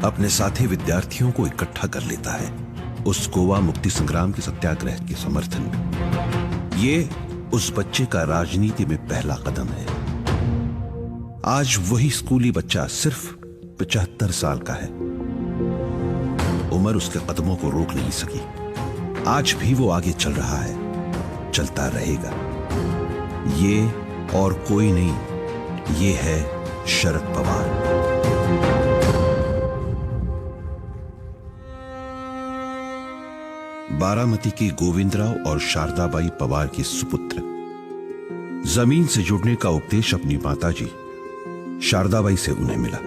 अपने साथी विद्यार्थियों को इकट्ठा कर लेता है उस गोवा मुक्ति संग्राम के सत्याग्रह के समर्थन में। ये उस बच्चे का राजनीति में पहला कदम है। आज वही स्कूली बच्चा सिर्फ 75 साल का है। उम्र उसके कदमों को रोक नहीं सकी। आज भी वो आगे चल रहा है, चलता रहेगा। ये और कोई नहीं, ये है शरद पवार। बारामती की गोविंदराव और शारदाबाई पवार के सुपुत्र। जमीन से जुड़ने का उपदेश अपनी माताजी शारदाबाई से उन्हें मिला।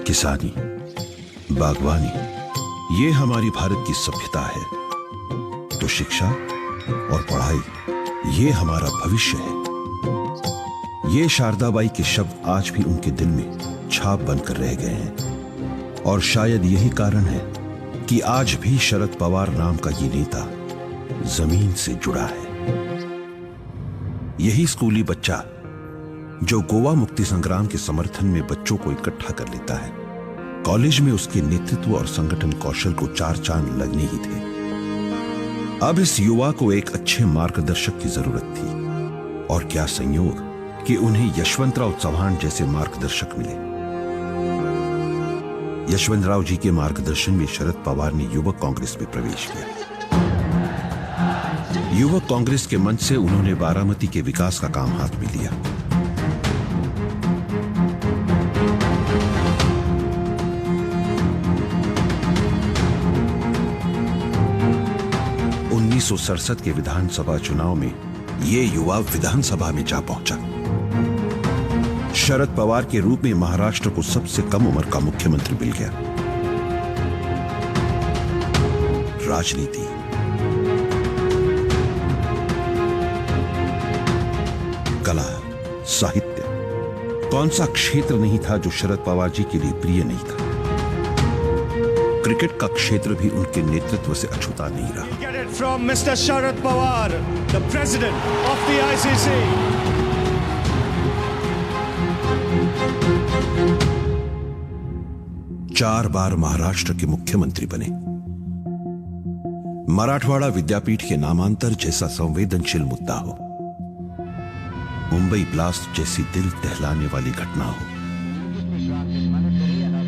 किसानी, बागवानी, ये हमारी भारत की सभ्यता है, तो शिक्षा और पढ़ाई ये हमारा भविष्य है। ये शारदाबाई के शब्द आज भी उनके दिल में छाप बनकर रह गए हैं। और शायद यही कारण है कि आज भी शरद पवार नाम का ये नेता जमीन से जुड़ा है। यही स्कूली बच्चा जो गोवा मुक्ति संग्राम के समर्थन में बच्चों को इकट्ठा कर लेता है, कॉलेज में उसके नेतृत्व और संगठन कौशल को 4 चांद लगने ही थे। अब इस युवा को एक अच्छे मार्गदर्शक की जरूरत थी, और क्या संयोग कि उन्हें यशवंतराव चौहान जैसे मार्गदर्शक मिले। यशवंतराव जी के मार्गदर्शन में शरद पवार ने युवक कांग्रेस में प्रवेश किया। युवक कांग्रेस के मंच से उन्होंने बारामती के विकास का काम हाथ में लिया। सड़सठ के विधानसभा चुनाव में ये युवा विधानसभा में जा पहुंचा। शरद पवार के रूप में महाराष्ट्र को सबसे कम उम्र का मुख्यमंत्री मिल गया। राजनीति, कला, साहित्य, कौन सा क्षेत्र नहीं था जो शरद पवार जी के लिए प्रिय नहीं था। क्रिकेट का क्षेत्र भी उनके नेतृत्व से अछूता नहीं रहा। Get it from Mr. Sharad Pawar, the president of the ICC. 4 बार महाराष्ट्र के मुख्यमंत्री बने। मराठवाड़ा विद्यापीठ के नामांतर जैसा संवेदनशील मुद्दा हो, मुंबई ब्लास्ट जैसी दिल दहलाने वाली घटना हो,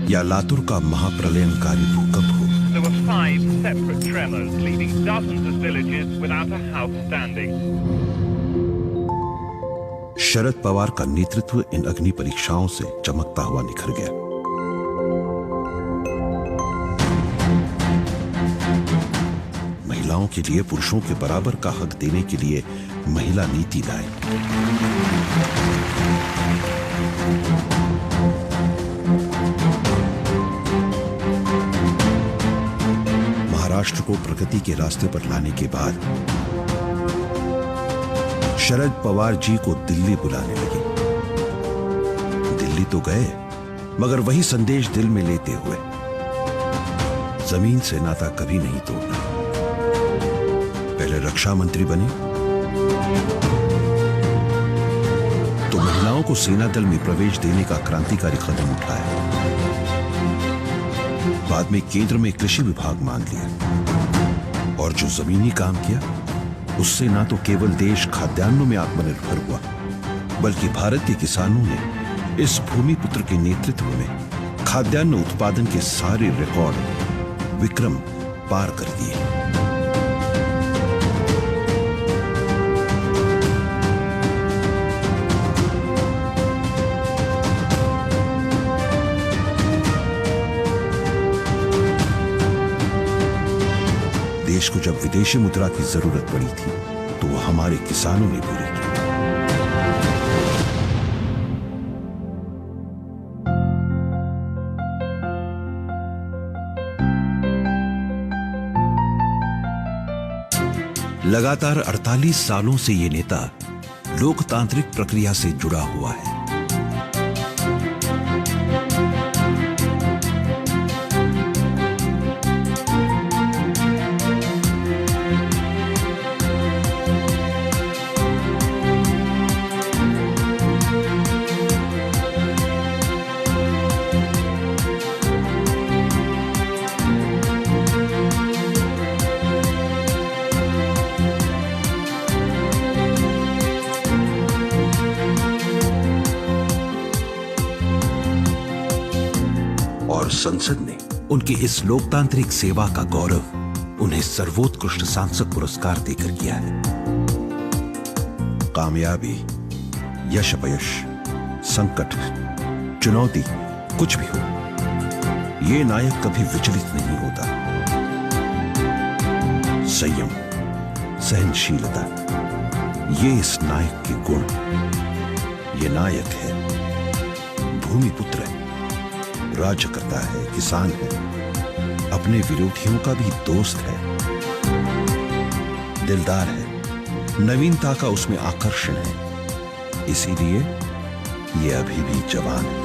या लातूर का महाप्रलयनकारी भूकंप हो, There were 5 separate tremors, leaving dozens of villages without a house standing. Sharad Pawar का नेतृत्व इन अग्नि परीक्षाओं से चमकता हुआ निखर गया। महिलाओं के लिए पुरुषों के बराबर का हक देने के लिए महिला नीति लाए। महाराष्ट्र को प्रगति के रास्ते पर लाने के बाद शरद पवार जी को दिल्ली बुलाने लगे। दिल्ली तो गए, मगर वही संदेश दिल में लेते हुए, जमीन से नाता कभी नहीं तोड़ना। पहले रक्षा मंत्री बने, तो महिलाओं को सेना दल में प्रवेश देने का क्रांतिकारी कदम उठाया। बाद में केंद्र में कृषि विभाग मान लिया, और जो जमीनी काम किया उससे ना तो केवल देश खाद्यान्नों में आत्मनिर्भर हुआ, बल्कि भारत के किसानों ने इस भूमिपुत्र के नेतृत्व में खाद्यान्न उत्पादन के सारे रिकॉर्ड विक्रम पार कर दिए। देश को जब विदेशी मुद्रा की जरूरत पड़ी थी, तो वो हमारे किसानों ने पूरी की। लगातार 48 सालों से ये नेता लोकतांत्रिक प्रक्रिया से जुड़ा हुआ है। और संसद ने उनकी इस लोकतांत्रिक सेवा का गौरव उन्हें सर्वोत्कृष्ट सांसद पुरस्कार देकर किया है। कामयाबी, यश अपयश, संकट, चुनौती कुछ भी हो, ये नायक कभी विचलित नहीं होता। संयम, सहनशीलता, ये इस नायक के गुण। ये नायक है, भूमिपुत्र है, राज्य करता है, किसान है, अपने विरोधियों का भी दोस्त है, दिलदार है, नवीनता का उसमें आकर्षण है, इसीलिए ये अभी भी जवान है।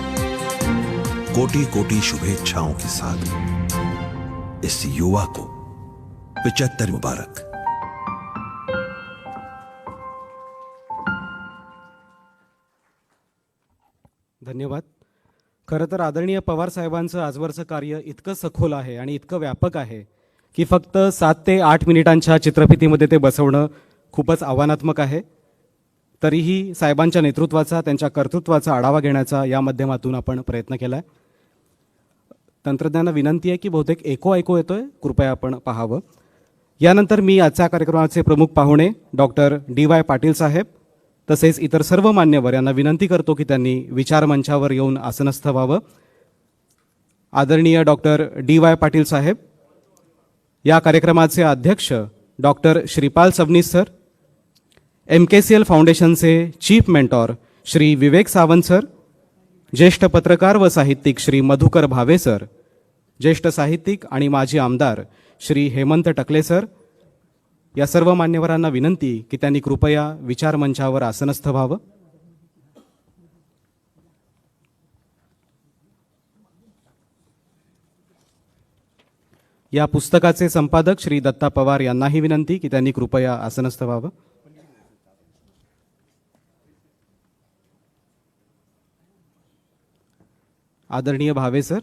कोटि कोटि शुभेच्छाओं के साथ इस युवा को 75 मुबारक। धन्यवाद। खरं तर आदरणीय पवार साहेबांचं आजवरचं कार्य इतकं सखोल आहे आणि इतकं व्यापक आहे की फक्त 7 ते 8 मिनिटांच्या चित्रफितीमध्ये ते बसवणं खूपच आव्हानात्मक आहे। तरीही साहेबांच्या नेतृत्वाचा, त्यांच्या कर्तृत्वाचा आढावा घेण्याचा या माध्यमातून आपण प्रयत्न केला आहे। तंत्रज्ञांना विनंती आहे की बहुतेक एको येतोय, कृपया आपण पाहावं। यानंतर मी आजच्या कार्यक्रमाचे प्रमुख पाहुणे डॉक्टर DY पाटील साहेब तसेच इतर सर्व मान्यवर यांना विनंती करतो की त्यांनी विचारमंचावर येऊन आसनस्थ व्हावं। आदरणीय डॉक्टर DY पाटील साहेब, या कार्यक्रमाचे अध्यक्ष doctor Shripal Sabnis sir, MKCL फाउंडेशनचे chief mentor Shri Vivek Sawant sir, ज्येष्ठ पत्रकार व साहित्यिक श्री मधुकर भावे सर, ज्येष्ठ साहित्यिक आणि माजी आमदार श्री हेमंत टकले सर, या सर्व मान्यवरांना विनंती की त्यांनी कृपया विचारमंचावर आसनस्थ व्हावं। या पुस्तकाचे संपादक श्री दत्ता पवार यांनाही विनंती की त्यांनी कृपया आसनस्थ व्हावं। आदरणीय भावे सर,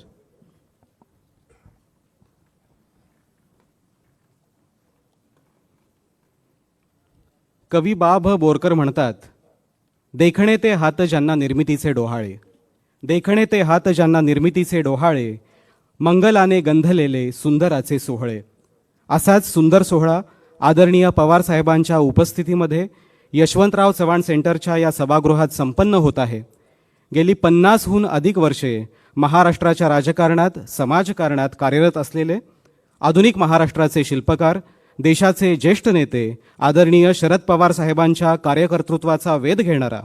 कवी बा भ बोरकर म्हणतात, देखणे ते हात ज्यांना निर्मितीचे डोहाळे, देखणे ते हात ज्यांना निर्मितीचे डोहाळे, मंगलाने गंधलेले सुंदराचे सोहळे। असाच सुंदर सोहळा आदरणीय पवार साहेबांच्या उपस्थितीमध्ये यशवंतराव चव्हाण सेंटरच्या या सभागृहात संपन्न होत आहे। गेली 50हून अधिक वर्षे महाराष्ट्राच्या राजकारणात, समाजकारणात कार्यरत असलेले आधुनिक महाराष्ट्राचे शिल्पकार, देशाचे ज्येष्ठ नेते आदरणीय शरद पवार साहेबांच्या कार्यकर्तृत्वाचा वेध घेणारा,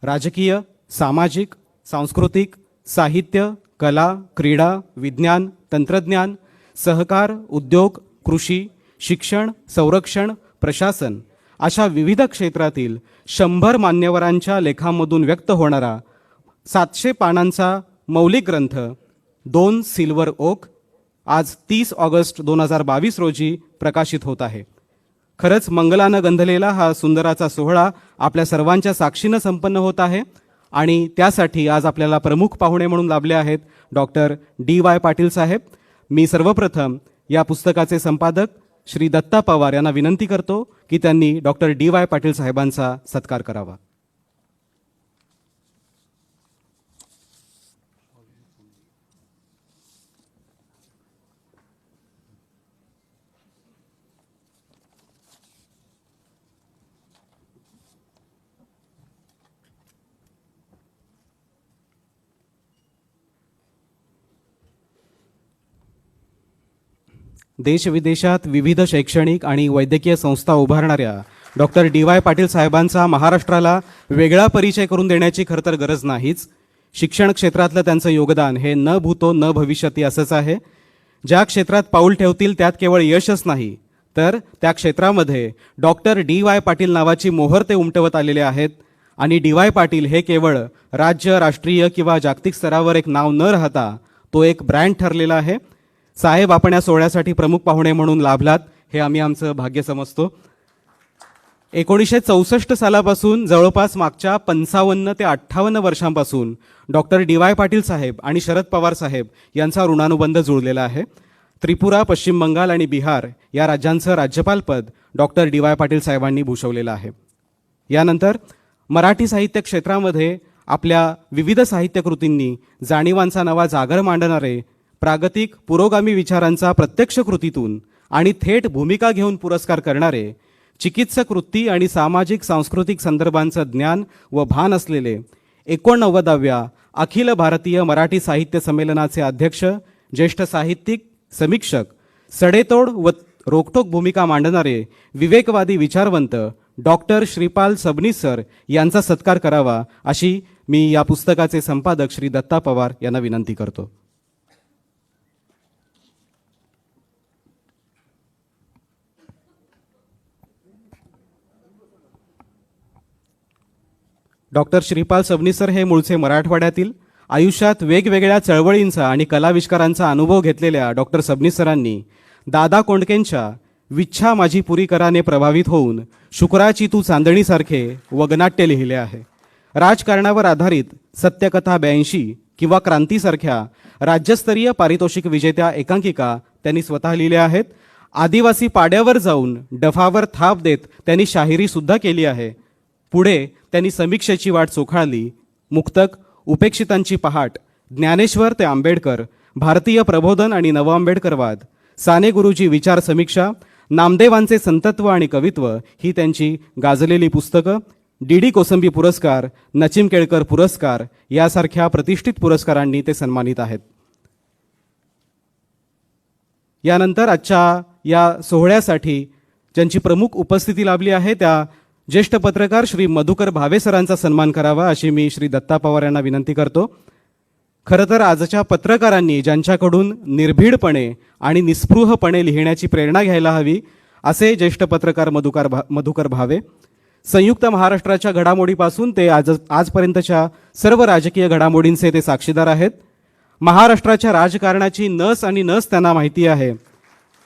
राजकीय, सामाजिक, सांस्कृतिक, साहित्य, कला, क्रीडा, विज्ञान, तंत्रज्ञान, सहकार, उद्योग, कृषी, शिक्षण, संरक्षण, प्रशासन अशा विविध क्षेत्रातील 100 मान्यवरांच्या लेखांमधून व्यक्त होणारा 700 पानांचा मौलिक ग्रंथ 2 सिल्वर ओक आज 30 ऑगस्ट 2022 रोजी प्रकाशित होत आहे। खरंच मंगलानं गंधलेला हा सुंदराचा सोहळा आपल्या सर्वांच्या साक्षीनं संपन्न होत आहे आणि त्यासाठी आज आपल्याला प्रमुख पाहुणे म्हणून लाभले आहेत डॉक्टर DY पाटील साहेब। मी सर्वप्रथम या पुस्तकाचे संपादक श्री दत्ता पवार यांना विनंती करतो की त्यांनी डॉक्टर DY पाटील साहेबांचा सत्कार करावा। देश विदेशात विविध शैक्षणिक आणि वैद्यकीय संस्था उभारणाऱ्या डॉक्टर DY पाटील साहेबांचा महाराष्ट्राला वेगळा परिचय करून देण्याची खरं तर गरज नाहीच। शिक्षण क्षेत्रातलं त्यांचं योगदान हे न भूतो न भविष्यती असंच आहे। ज्या क्षेत्रात पाऊल ठेवतील त्यात केवळ यशच नाही तर त्या क्षेत्रामध्ये डॉक्टर DY पाटील नावाची मोहर ते उमटवत आलेले आहेत आणि DY पाटील हे केवळ राज्य, राष्ट्रीय किंवा जागतिक स्तरावर एक नाव न राहता तो एक ब्रँड ठरलेला आहे। साहेब, आपण या सोहळ्यासाठी प्रमुख पाहुणे म्हणून लाभलात हे आम्ही आमचं भाग्य समजतो। 1964 सालापासून जवळपास मागच्या 55 ते 58 वर्षांपासून डॉक्टर DY पाटील साहेब आणि शरद पवार साहेब यांचा ऋणानुबंध जुळलेला आहे। त्रिपुरा, पश्चिम बंगाल आणि बिहार या राज्यांचं राज्यपालपद डॉक्टर DY पाटील साहेबांनी भूषवलेलं आहे। यानंतर मराठी साहित्य क्षेत्रामध्ये आपल्या विविध साहित्यकृतींनी जाणीवांचा नवा जागर मांडणारे, प्रागतिक पुरोगामी विचारांचा प्रत्यक्ष कृतीतून आणि थेट भूमिका घेऊन पुरस्कार करणारे, चिकित्सक वृत्ती आणि सामाजिक सांस्कृतिक संदर्भांचं ज्ञान व भान असलेले 89व्या अखिल भारतीय मराठी साहित्य संमेलनाचे अध्यक्ष, ज्येष्ठ साहित्यिक, समीक्षक, सडेतोड व रोखठोक भूमिका मांडणारे विवेकवादी विचारवंत डॉक्टर श्रीपाल सबनीस सर यांचा सत्कार करावा अशी मी या पुस्तकाचे संपादक श्री दत्ता पवार यांना विनंती करतो. डॉक्टर श्रीपाल सबनीस सर हे मूळचे मराठवाड्यातील, आयुष्यात वेगवेगळ्या चळवळींचा आणि कलाविष्कारांचा अनुभव घेतलेल्या डॉक्टर सबनीस सरांनी दादा कोंडकेंच्या विच्छा माझी पुरी कराने प्रभावित होऊन शुक्राची तू चांदणीसारखे वगनाट्य लिहिले आहे. राजकारणावर आधारित सत्यकथा 82 किंवा क्रांतीसारख्या राज्यस्तरीय पारितोषिक विजेत्या एकांकिका त्यांनी स्वतः लिहिल्या आहेत. आदिवासी पाड्यावर जाऊन डफावर थाप देत त्यांनी शाहिरी सुद्धा केली आहे. पुढे त्यांनी समीक्षेची वाट चोखाळली. मुक्तक, उपेक्षितांची पहाट, ज्ञानेश्वर ते आंबेडकर, भारतीय प्रबोधन आणि नवआंबेडकरवाद, साने गुरुजी विचार समीक्षा, नामदेवांचे संतत्व आणि कवित्व ही त्यांची गाजलेली पुस्तकं. डी कोसंबी पुरस्कार, नचिम केळकर पुरस्कार यासारख्या प्रतिष्ठित पुरस्कारांनी ते सन्मानित आहेत. यानंतर आजच्या या सोहळ्यासाठी ज्यांची प्रमुख उपस्थिती लाभली आहे त्या ज्येष्ठ पत्रकार श्री मधुकर भावे सरांचा सन्मान करावा अशी मी श्री दत्ता पवार यांना विनंती करतो. खरं तर आजच्या पत्रकारांनी ज्यांच्याकडून निर्भीडपणे आणि निस्पृहपणे लिहिण्याची प्रेरणा घ्यायला हवी असे ज्येष्ठ पत्रकार मधुकर भावे. संयुक्त महाराष्ट्राच्या घडामोडीपासून ते आजपर्यंतच्या सर्व राजकीय घडामोडींचे ते साक्षीदार आहेत. महाराष्ट्राच्या राजकारणाची नस आणि नस त्यांना माहिती आहे.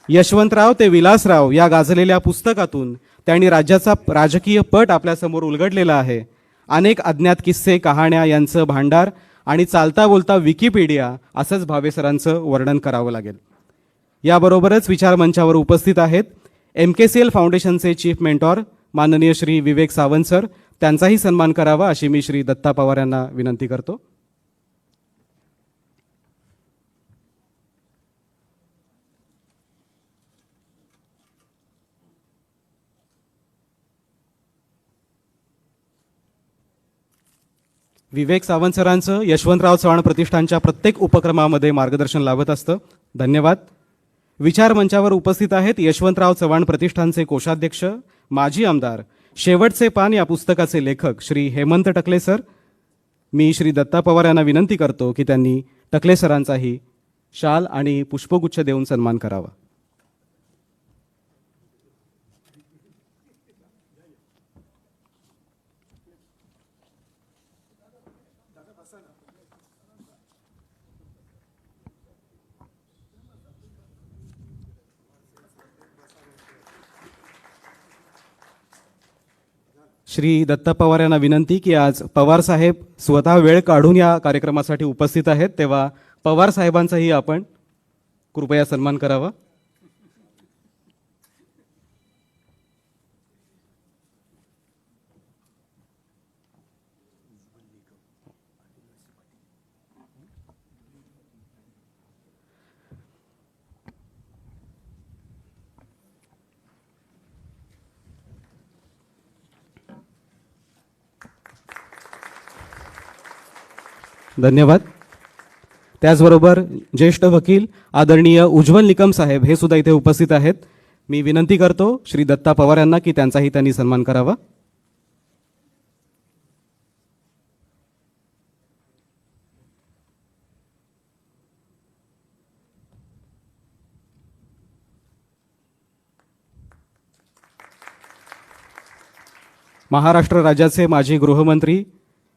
यशवंतराव ते विलासराव या गाजलेल्या पुस्तकातून त्यांनी राज्याचा राजकीय पट आपल्यासमोर उलगडलेला आहे. अनेक अज्ञात किस्से, कहाण्या यांचं भांडार आणि चालता बोलता विकिपीडिया असंच भावे सरांचं वर्णन करावं लागेल. याबरोबरच विचारमंचावर उपस्थित आहेत MKCL फाउंडेशनचे चीफ मेंटॉर माननीय श्री विवेक सावंत सर, त्यांचाही सन्मान करावा अशी मी श्री दत्ता पवार यांना विनंती करतो. विवेक सावंत सरांचं यशवंतराव चव्हाण प्रतिष्ठानच्या प्रत्येक उपक्रमामध्ये मार्गदर्शन लाभत असतं. धन्यवाद. विचार मंचावर उपस्थित आहेत यशवंतराव चव्हाण प्रतिष्ठानचे कोषाध्यक्ष, माजी आमदार, शेवटचे पान या पुस्तकाचे लेखक श्री हेमंत टकले सर. मी श्री दत्ता पवार यांना विनंती करतो की त्यांनी टकले सरांचाही शाल आणि पुष्पगुच्छ देऊन सन्मान करावा. श्री दत्ता पवार यांना विनंती की आज पवार साहेब स्वतः वेळ काढून या कार्यक्रमासाठी उपस्थित आहेत, तेव्हा पवार साहेबांचाही आपण कृपया सन्मान करावा. धन्यवाद. त्याचबरोबर ज्येष्ठ वकील आदरणीय उज्ज्वल निकम साहेब हे सुद्धा इथे उपस्थित आहेत. मी विनंती करतो श्री दत्ता पवार यांना की त्यांचाही त्यांनी सन्मान करावा. महाराष्ट्र राज्याचे माजी गृहमंत्री,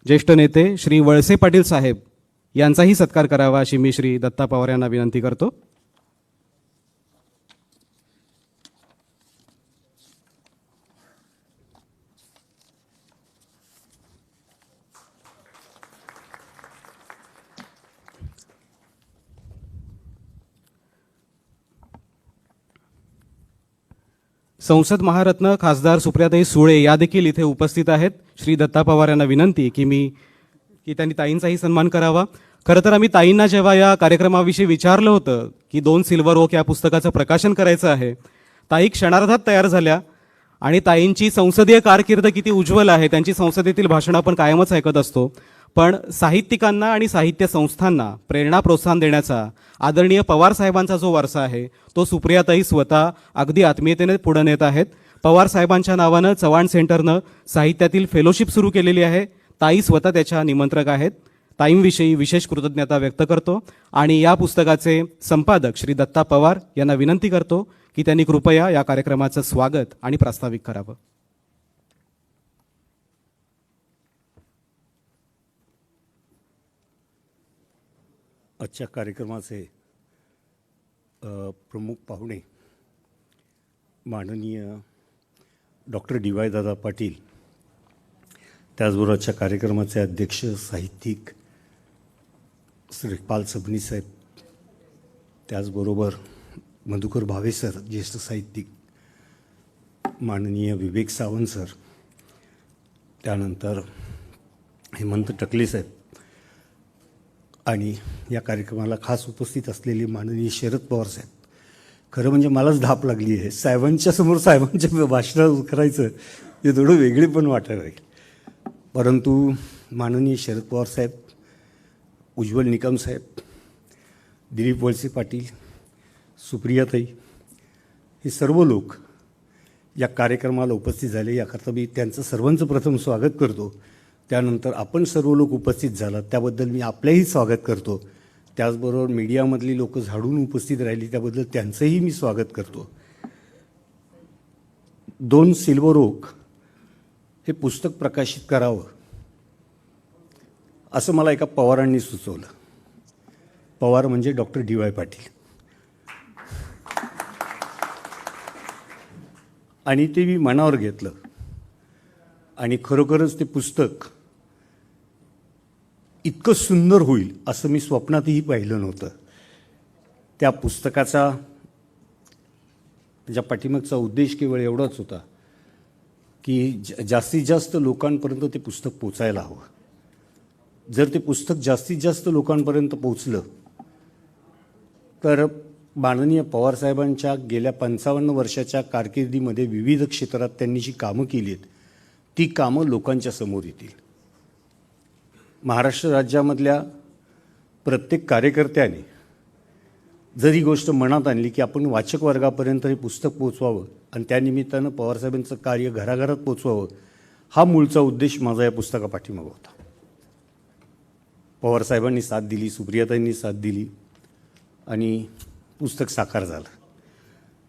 ज्येष्ठ नेते श्री वळसे पाटील साहेब यांचाही सत्कार करावा अशी मी श्री दत्ता पवार यांना विनंती करतो. संसद महारत्न खासदार सुप्रियाताई सुळे या देखील इथे उपस्थित आहेत. श्री दत्ता पवार यांना विनंती की मी की त्यांनी ताईंचाही सन्मान करावा. खरं तर आम्ही ताईंना जेव्हा या कार्यक्रमाविषयी विचारलं होतं की 2 सिल्वर ओक या पुस्तकाचं प्रकाशन करायचं आहे, ताई क्षणार्धात तयार झाल्या आणि ताईंची संसदीय कारकीर्द किती उज्ज्वल आहे, त्यांची संसदेतील भाषणं आपण कायमच ऐकत असतो. पण साहित्यिकांना आणि साहित्य संस्थांना प्रेरणा प्रोत्साहन देण्याचा आदरणीय पवार साहेबांचा जो वारसा आहे तो सुप्रियाताई स्वतः अगदी आत्मीयतेने पुढे नेत आहेत. पवार साहेबांच्या नावानं चव्हाण सेंटरनं साहित्यातील फेलोशिप सुरू केलेली आहे. ताई स्वतः त्याच्या निमंत्रक आहेत. ताईंविषयी विशेष कृतज्ञता व्यक्त करतो आणि या पुस्तकाचे संपादक श्री दत्ता पवार यांना विनंती करतो की त्यांनी कृपया या कार्यक्रमाचं स्वागत आणि प्रास्ताविक करावं. आजच्या कार्यक्रमाचे प्रमुख पाहुणे माननीय डॉक्टर डी.वाय. दादा पाटील, त्याचबरोबर आजच्या कार्यक्रमाचे अध्यक्ष साहित्यिक श्रीपाल सबनी साहेब, त्याचबरोबर मधुकर भावे सर ज्येष्ठ साहित्यिक, माननीय विवेक सावंत सर, त्यानंतर हेमंत टकले साहेब आणि या कार्यक्रमाला खास उपस्थित असलेले माननीय शरद पवार साहेब. खरं म्हणजे मलाच धाप लागली आहे, साहेबांच्या समोर साहेबांच्या भाषण करायचं हे थोडं वेगळे पण वाटत आहे. परंतु माननीय शरद पवार साहेब, उज्ज्वल निकम साहेब, दिलीप वळसे पाटील, सुप्रियाताई, हे सर्व लोक या कार्यक्रमाला उपस्थित झाले, याकरता मी त्यांचं सर्वांचं प्रथम स्वागत करतो. त्यानंतर आपण सर्व लोक उपस्थित झालात त्याबद्दल मी आपल्याही स्वागत करतो. त्याचबरोबर मीडियामधली लोक झाडून उपस्थित राहिली त्याबद्दल त्यांचंही मी स्वागत करतो. 2 सिल्वर ओक हे पुस्तक प्रकाशित करावं असं मला एका पवारांनी सुचवलं. पवार म्हणजे डॉक्टर डी.वाय. पाटील. आणि ते मी मनावर घेतलं आणि खरोखरच ते पुस्तक इतकं सुंदर होईल असं मी स्वप्नातही पाहिलं नव्हतं. त्या पुस्तकाचा त्याच्या पाठीमागचा उद्देश केवळ एवढाच होता की जास्तीत जास्त लोकांपर्यंत ते पुस्तक पोचायला हवं. जर ते पुस्तक जास्तीत जास्त लोकांपर्यंत पोचलं तर माननीय पवारसाहेबांच्या गेल्या 55 वर्षाच्या कारकिर्दीमध्ये विविध क्षेत्रात त्यांनी जी कामं केली आहेत ती कामं लोकांच्या समोर येतील. महाराष्ट्र राज्यामधल्या प्रत्येक कार्यकर्त्याने जर ही गोष्ट मनात आणली की आपण वाचक वर्गापर्यंत हे पुस्तक पोचवावं आणि त्यानिमित्तानं पवारसाहेबांचं कार्य घराघरात पोचवावं, हा मूळचा उद्देश माझा या पुस्तकापाठीमागं होता. पवारसाहेबांनी साथ दिली, सुप्रियाताईंनी साथ दिली आणि पुस्तक साकार झालं.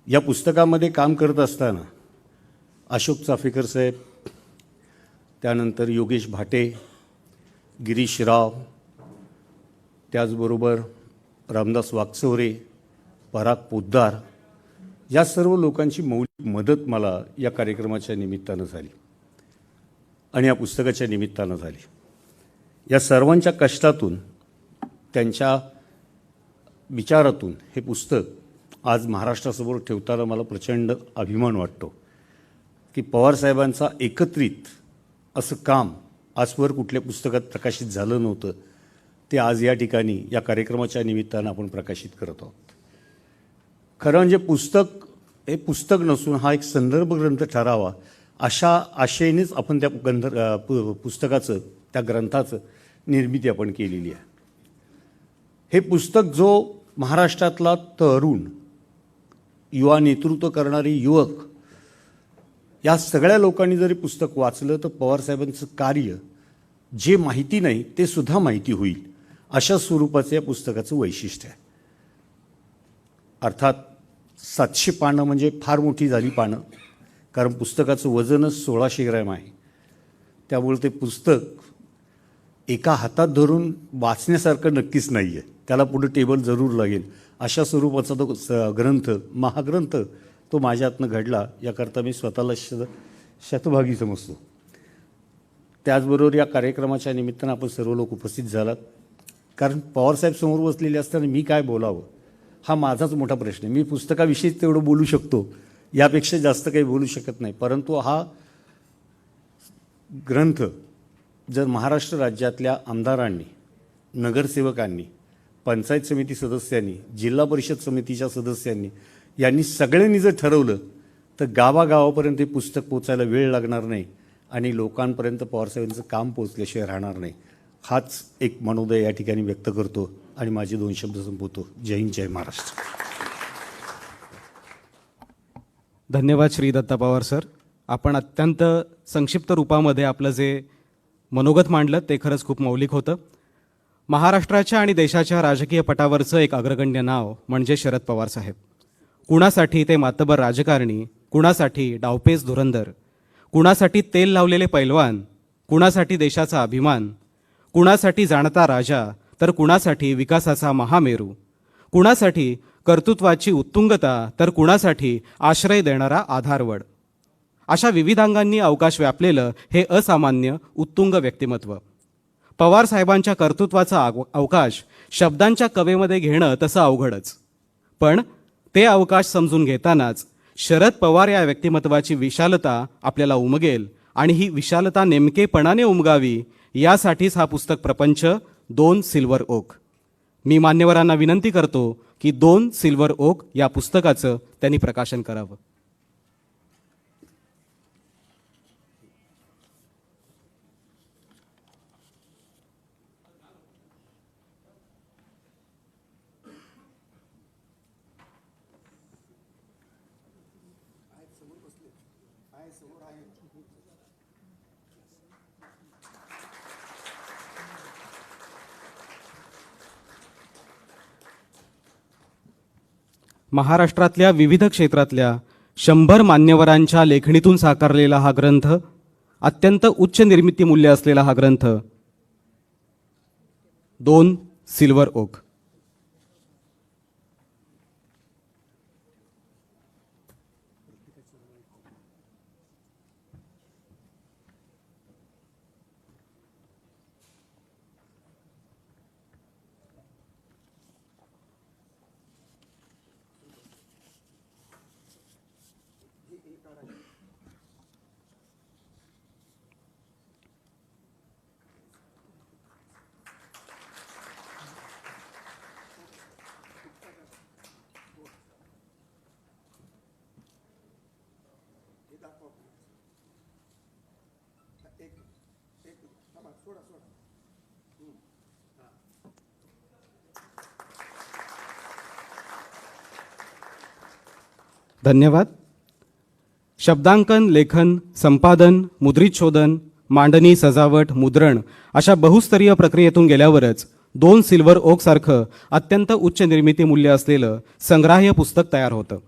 या पुस्तकामध्ये काम करत असताना अशोक चाफेकर साहेब, त्यानंतर योगेश भाटे, गिरीश राव, त्याचबरोबर रामदास वाकचौरे, पराग पोद्दार, या सर्व लोकांची मौलिक मदत मला या कार्यक्रमाच्या निमित्तानं झाली आणि या पुस्तकाच्या निमित्तानं झाली. या सर्वांच्या कष्टातून, त्यांच्या विचारातून हे पुस्तक आज महाराष्ट्रासमोर ठेवताना मला प्रचंड अभिमान वाटतो की पवारसाहेबांचा एकत्रित असं काम आजवर कुठल्या पुस्तकात प्रकाशित झालं नव्हतं, ते आज या ठिकाणी या कार्यक्रमाच्या निमित्तानं आपण प्रकाशित करत आहोत. खरं म्हणजे पुस्तक हे पुस्तक नसून हा एक संदर्भ ग्रंथ ठरावा अशा आशेनेच आपण त्या पुस्तकाचं, त्या ग्रंथाचं निर्मिती आपण केलेली आहे. हे पुस्तक जो महाराष्ट्रातला तरुण, युवा नेतृत्व करणारे युवक, या सगळ्या लोकांनी जरी पुस्तक वाचलं तर पवारसाहेबांचं कार्य जे माहिती नाही ते सुद्धा माहिती होईल, अशा स्वरूपाचं या पुस्तकाचं वैशिष्ट्य आहे. अर्थात 700 पानं म्हणजे फार मोठी झाली पानं, कारण पुस्तकाचं वजनच 1600 ग्रॅम आहे. त्यामुळे ते पुस्तक एका हातात धरून वाचण्यासारखं नक्कीच नाही आहे, त्याला पुढे टेबल जरूर लागेल. अशा स्वरूपाचा तो ग्रंथ, महाग्रंथ तो माझ्या हातनं घडला, याकरता मी स्वतःला शतभागी समजतो. त्याचबरोबर या कार्यक्रमाच्या निमित्तानं आपण सर्व लोक उपस्थित झालात, कारण पवारसाहेब समोर बसलेले असताना मी काय बोलावं हा माझाच मोठा प्रश्न आहे. मी पुस्तकाविषयीच तेवढं बोलू शकतो, यापेक्षा जास्त काही बोलू शकत नाही. परंतु हा ग्रंथ जर महाराष्ट्र राज्यातल्या आमदारांनी, नगरसेवकांनी, पंचायत समिती सदस्यांनी, जिल्हा परिषद समितीच्या सदस्यांनी यांनी सगळ्यांनी जर ठरवलं तर गावागावापर्यंत हे पुस्तक पोचायला वेळ लागणार नाही आणि लोकांपर्यंत पवारसाहेबांचं काम पोचल्याशिवाय राहणार नाही. हाच एक मनोदय या ठिकाणी व्यक्त करतो आणि माझे 2 शब्द संपवतो. जय हिंद, जय महाराष्ट्र. धन्यवाद श्री दत्ता पवार सर. आपण अत्यंत संक्षिप्त रूपामध्ये आपलं जे मनोगत मांडलं ते खरंच खूप मौलिक होतं. महाराष्ट्राच्या आणि देशाच्या राजकीय पटावरचं एक अग्रगण्य नाव म्हणजे शरद पवार साहेब. कुणासाठी ते मातबर राजकारणी, कुणासाठी डावपेच धुरंधर, कुणासाठी तेल लावलेले पैलवान, कुणासाठी देशाचा अभिमान, कुणासाठी जाणता राजा तर कुणासाठी विकासाचा महामेरू, कुणासाठी कर्तृत्वाची उत्तुंगता तर कुणासाठी आश्रय देणारा आधारवड. अशा विविधांगांनी अवकाश व्यापलेलं हे असामान्य उत्तुंग व्यक्तिमत्व. पवार साहेबांच्या कर्तृत्वाचा अवकाश शब्दांच्या कवेमध्ये घेणं तसं अवघडच, पण ते अवकाश समजून घेतानाच शरद पवार या व्यक्तिमत्वाची विशालता आपल्याला उमगेल आणि ही विशालता नेमकेपणाने उमगावी यासाठीच हा पुस्तक प्रपंच 2 सिल्वर ओक. मी मान्यवरांना विनंती करतो की 2 सिल्वर ओक या पुस्तकाचं त्यांनी प्रकाशन करावं. महाराष्ट्रातल्या विविध क्षेत्रातल्या 100 मान्यवरांच्या लेखणीतून साकारलेला हा ग्रंथ, अत्यंत उच्च निर्मिती मूल्य असलेला हा ग्रंथ 2 सिल्वर ओक. धन्यवाद. शब्दांकन, लेखन, संपादन, मुद्रित शोधन, मांडणी, सजावट, मुद्रण अशा बहुस्तरीय प्रक्रियेतून गेल्यावरच 2 सिल्वर ओक सारखं अत्यंत उच्च निर्मिती मूल्य असलेलं संग्राह्य पुस्तक तयार होतं.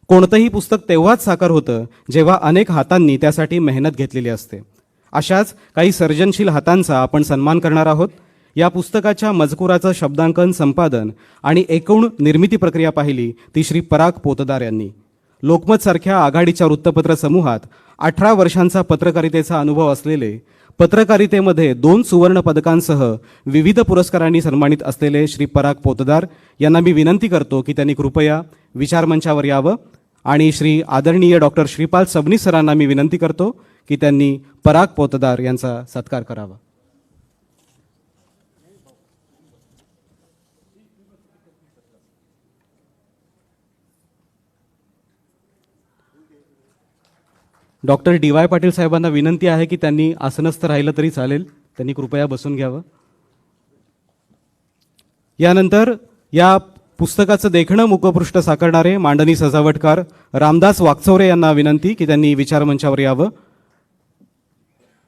कोणतंही पुस्तक तेव्हाच साकार होतं जेव्हा अनेक हातांनी त्यासाठी मेहनत घेतलेली असते. अशाच काही सर्जनशील हातांचा आपण सन्मान करणार आहोत. या पुस्तकाच्या मजकुराचं शब्दांकन, संपादन आणि एकूण निर्मिती प्रक्रिया पाहिली ती श्री पराग पोतदार यांनी. लोकमत सारख्या आघाडीच्या वृत्तपत्र समूहात 18 वर्षांचा पत्रकारितेचा अनुभव असलेले, पत्रकारितेमध्ये 2 सुवर्ण पदकांसह विविध पुरस्कारांनी सन्मानित असलेले श्री पराग पोतदार यांना मी विनंती करतो की त्यांनी कृपया विचारमंचावर यावं आणि श्री आदरणीय डॉक्टर श्रीपाल सबनीस सरांना मी विनंती करतो की त्यांनी पराग पोतदार यांचा सत्कार करावा. डॉक्टर DY पाटील साहेबांना विनंती आहे की त्यांनी आसनस्थ राहिलं तरी चालेल, त्यांनी कृपया बसून घ्यावं. यानंतर या पुस्तकाचं देखणं मुखपृष्ठ साकारणारे मांडणी सजावटकार रामदास वाकचौरे यांना विनंती की त्यांनी विचारमंचावर यावं.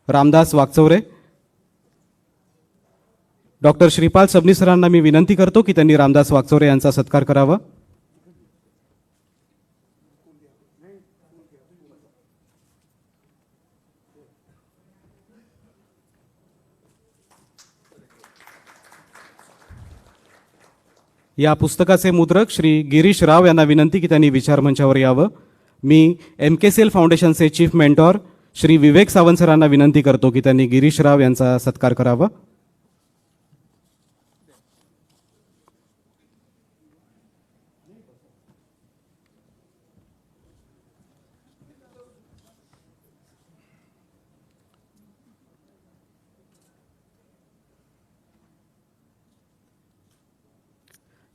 रामदास वाकचौरे. डॉक्टर श्रीपाल सबनीस सरांना मी विनंती करतो की त्यांनी रामदास वाकचौरे यांचा सत्कार करावा. या पुस्तकाचे मुद्रक श्री गिरीश राव यांना विनंती की त्यांनी विचारमंचावर यावं. मी MKCL फाउंडेशनचे चीफ मेंटॉर श्री विवेक सावंत सरांना विनंती करतो की त्यांनी गिरीश राव यांचा सत्कार करावा.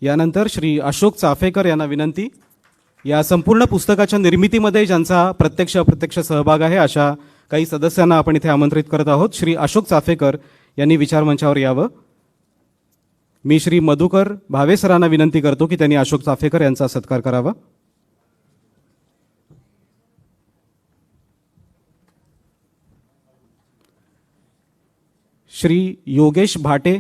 यानंतर श्री अशोक चाफेकर यांना विनंती. या संपूर्ण पुस्तकाच्या निर्मितीमध्ये ज्यांचा प्रत्यक्ष अप्रत्यक्ष सहभाग आहे अशा काही सदस्यांना आपण इथे आमंत्रित करत आहोत. श्री अशोक चाफेकर यांनी विचारमंचावर यावं. मी श्री मधुकर भावे सरांना विनंती करतो की त्यांनी अशोक चाफेकर यांचा सत्कार करावा. श्री योगेश भाटे,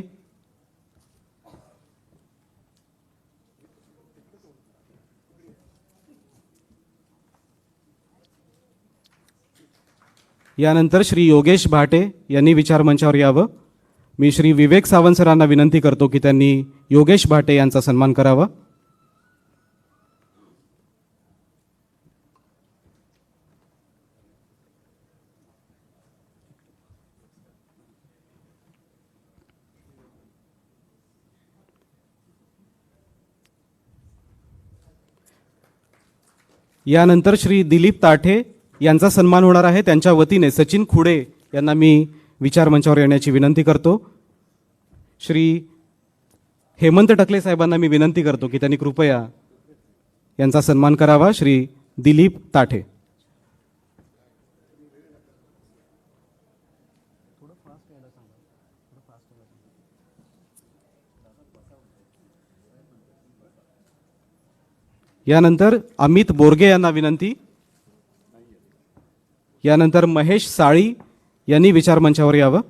यानंतर श्री योगेश भाटे यांनी विचारमंचावर यावं. मी श्री विवेक सावंत सरांना विनंती करतो की त्यांनी योगेश भाटे यांचा सन्मान करावा. यानंतर श्री दिलीप ताठे यांचा सन्मान होणार आहे. त्यांच्या वतीने सचिन खुडे यांना मी विचारमंचावर येण्याची विनंती करतो. श्री हेमंत टकले साहेबांना मी विनंती करतो की त्यांनी कृपया यांचा सन्मान करावा. श्री दिलीप ताठे. यानंतर अमित बोरगे यांना विनंती. यानंतर महेश साळी यांनी विचारमंचावर यावं.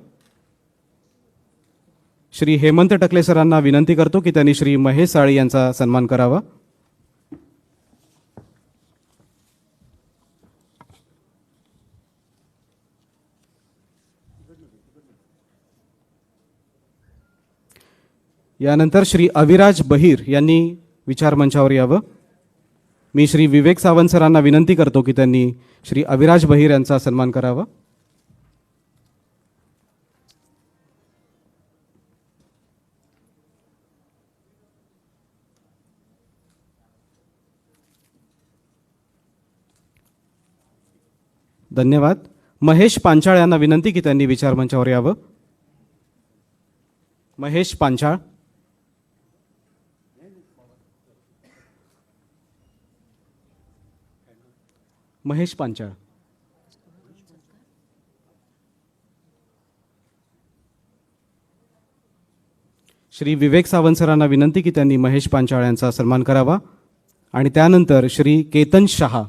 श्री हेमंत टकले सरांना विनंती करतो की त्यांनी श्री महेश साळी यांचा सन्मान करावा. यानंतर श्री अविराज बहिर यांनी विचारमंचावर यावं. मी श्री विवेक सावंत सरांना विनंती करतो की त्यांनी श्री अविराज बहिर यांचा सन्मान करावा. धन्यवाद. महेश पांचाळ यांना विनंती की त्यांनी विचारमंचावर यावं. महेश पांचाळ. महेश पांचाळ. श्री विवेक सावंत सरांना विनंती की त्यांनी महेश पांचाळ यांचा सन्मान करावा. आणि त्यानंतर श्री केतन शहा.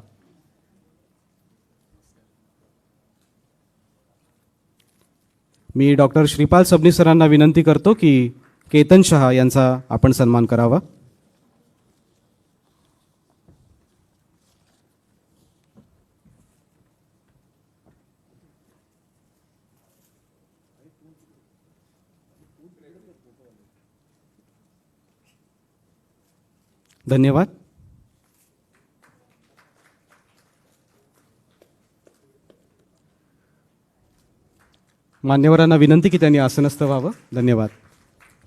मी डॉक्टर श्रीपाल सबनीस सरांना विनंती करतो की केतन शहा यांचा आपण सन्मान करावा. धन्यवाद. मान्यवरांना विनंती की त्यांनी आसनस्थ व्हावं. धन्यवाद.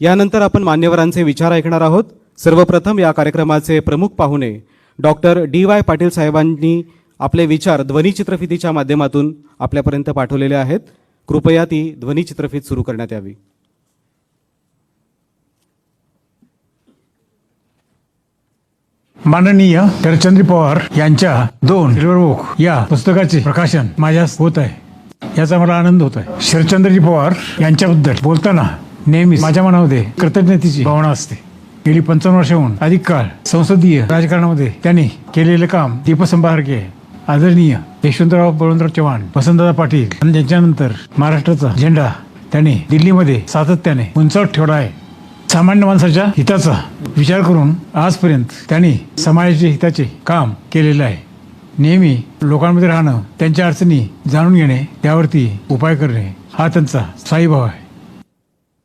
यानंतर आपण मान्यवरांचे विचार ऐकणार आहोत. सर्वप्रथम या कार्यक्रमाचे प्रमुख पाहुणे डॉक्टर DY पाटील साहेबांनी आपले विचार ध्वनिचित्रफितीच्या माध्यमातून आपल्यापर्यंत पाठवलेले आहेत. कृपया ती ध्वनिचित्रफित सुरू करण्यात यावी. माननीय शरदचंद्र पवार यांच्या 2 सिल्वर ओक या पुस्तकाचे प्रकाशन माझ्यास होत आहे. याचा मला आनंद होत आहे. शरदचंद्रजी पवार यांच्याबद्दल बोलताना नेहमी माझ्या मनामध्ये कृतज्ञतेची भावना असते. गेली 55 वर्षाहून अधिक काळ संसदीय राजकारणामध्ये त्यांनी केलेले काम दीपस्तंभासारखे आहे. आदरणीय यशवंतराव बळवंतराव चव्हाण, वसंतदादा पाटील आणि त्यांच्यानंतर महाराष्ट्राचा झेंडा त्यांनी दिल्लीमध्ये सातत्याने उंचावत ठेवला आहे. सामान्य माणसाच्या हिताचा विचार करून आजपर्यंत त्यांनी समाजाच्या हिताचे काम केलेलं आहे. नेहमी लोकांमध्ये राहणं, त्यांच्या अडचणी जाणून घेणे, त्यावरती उपाय करणे हा त्यांचा स्थायी भाव आहे.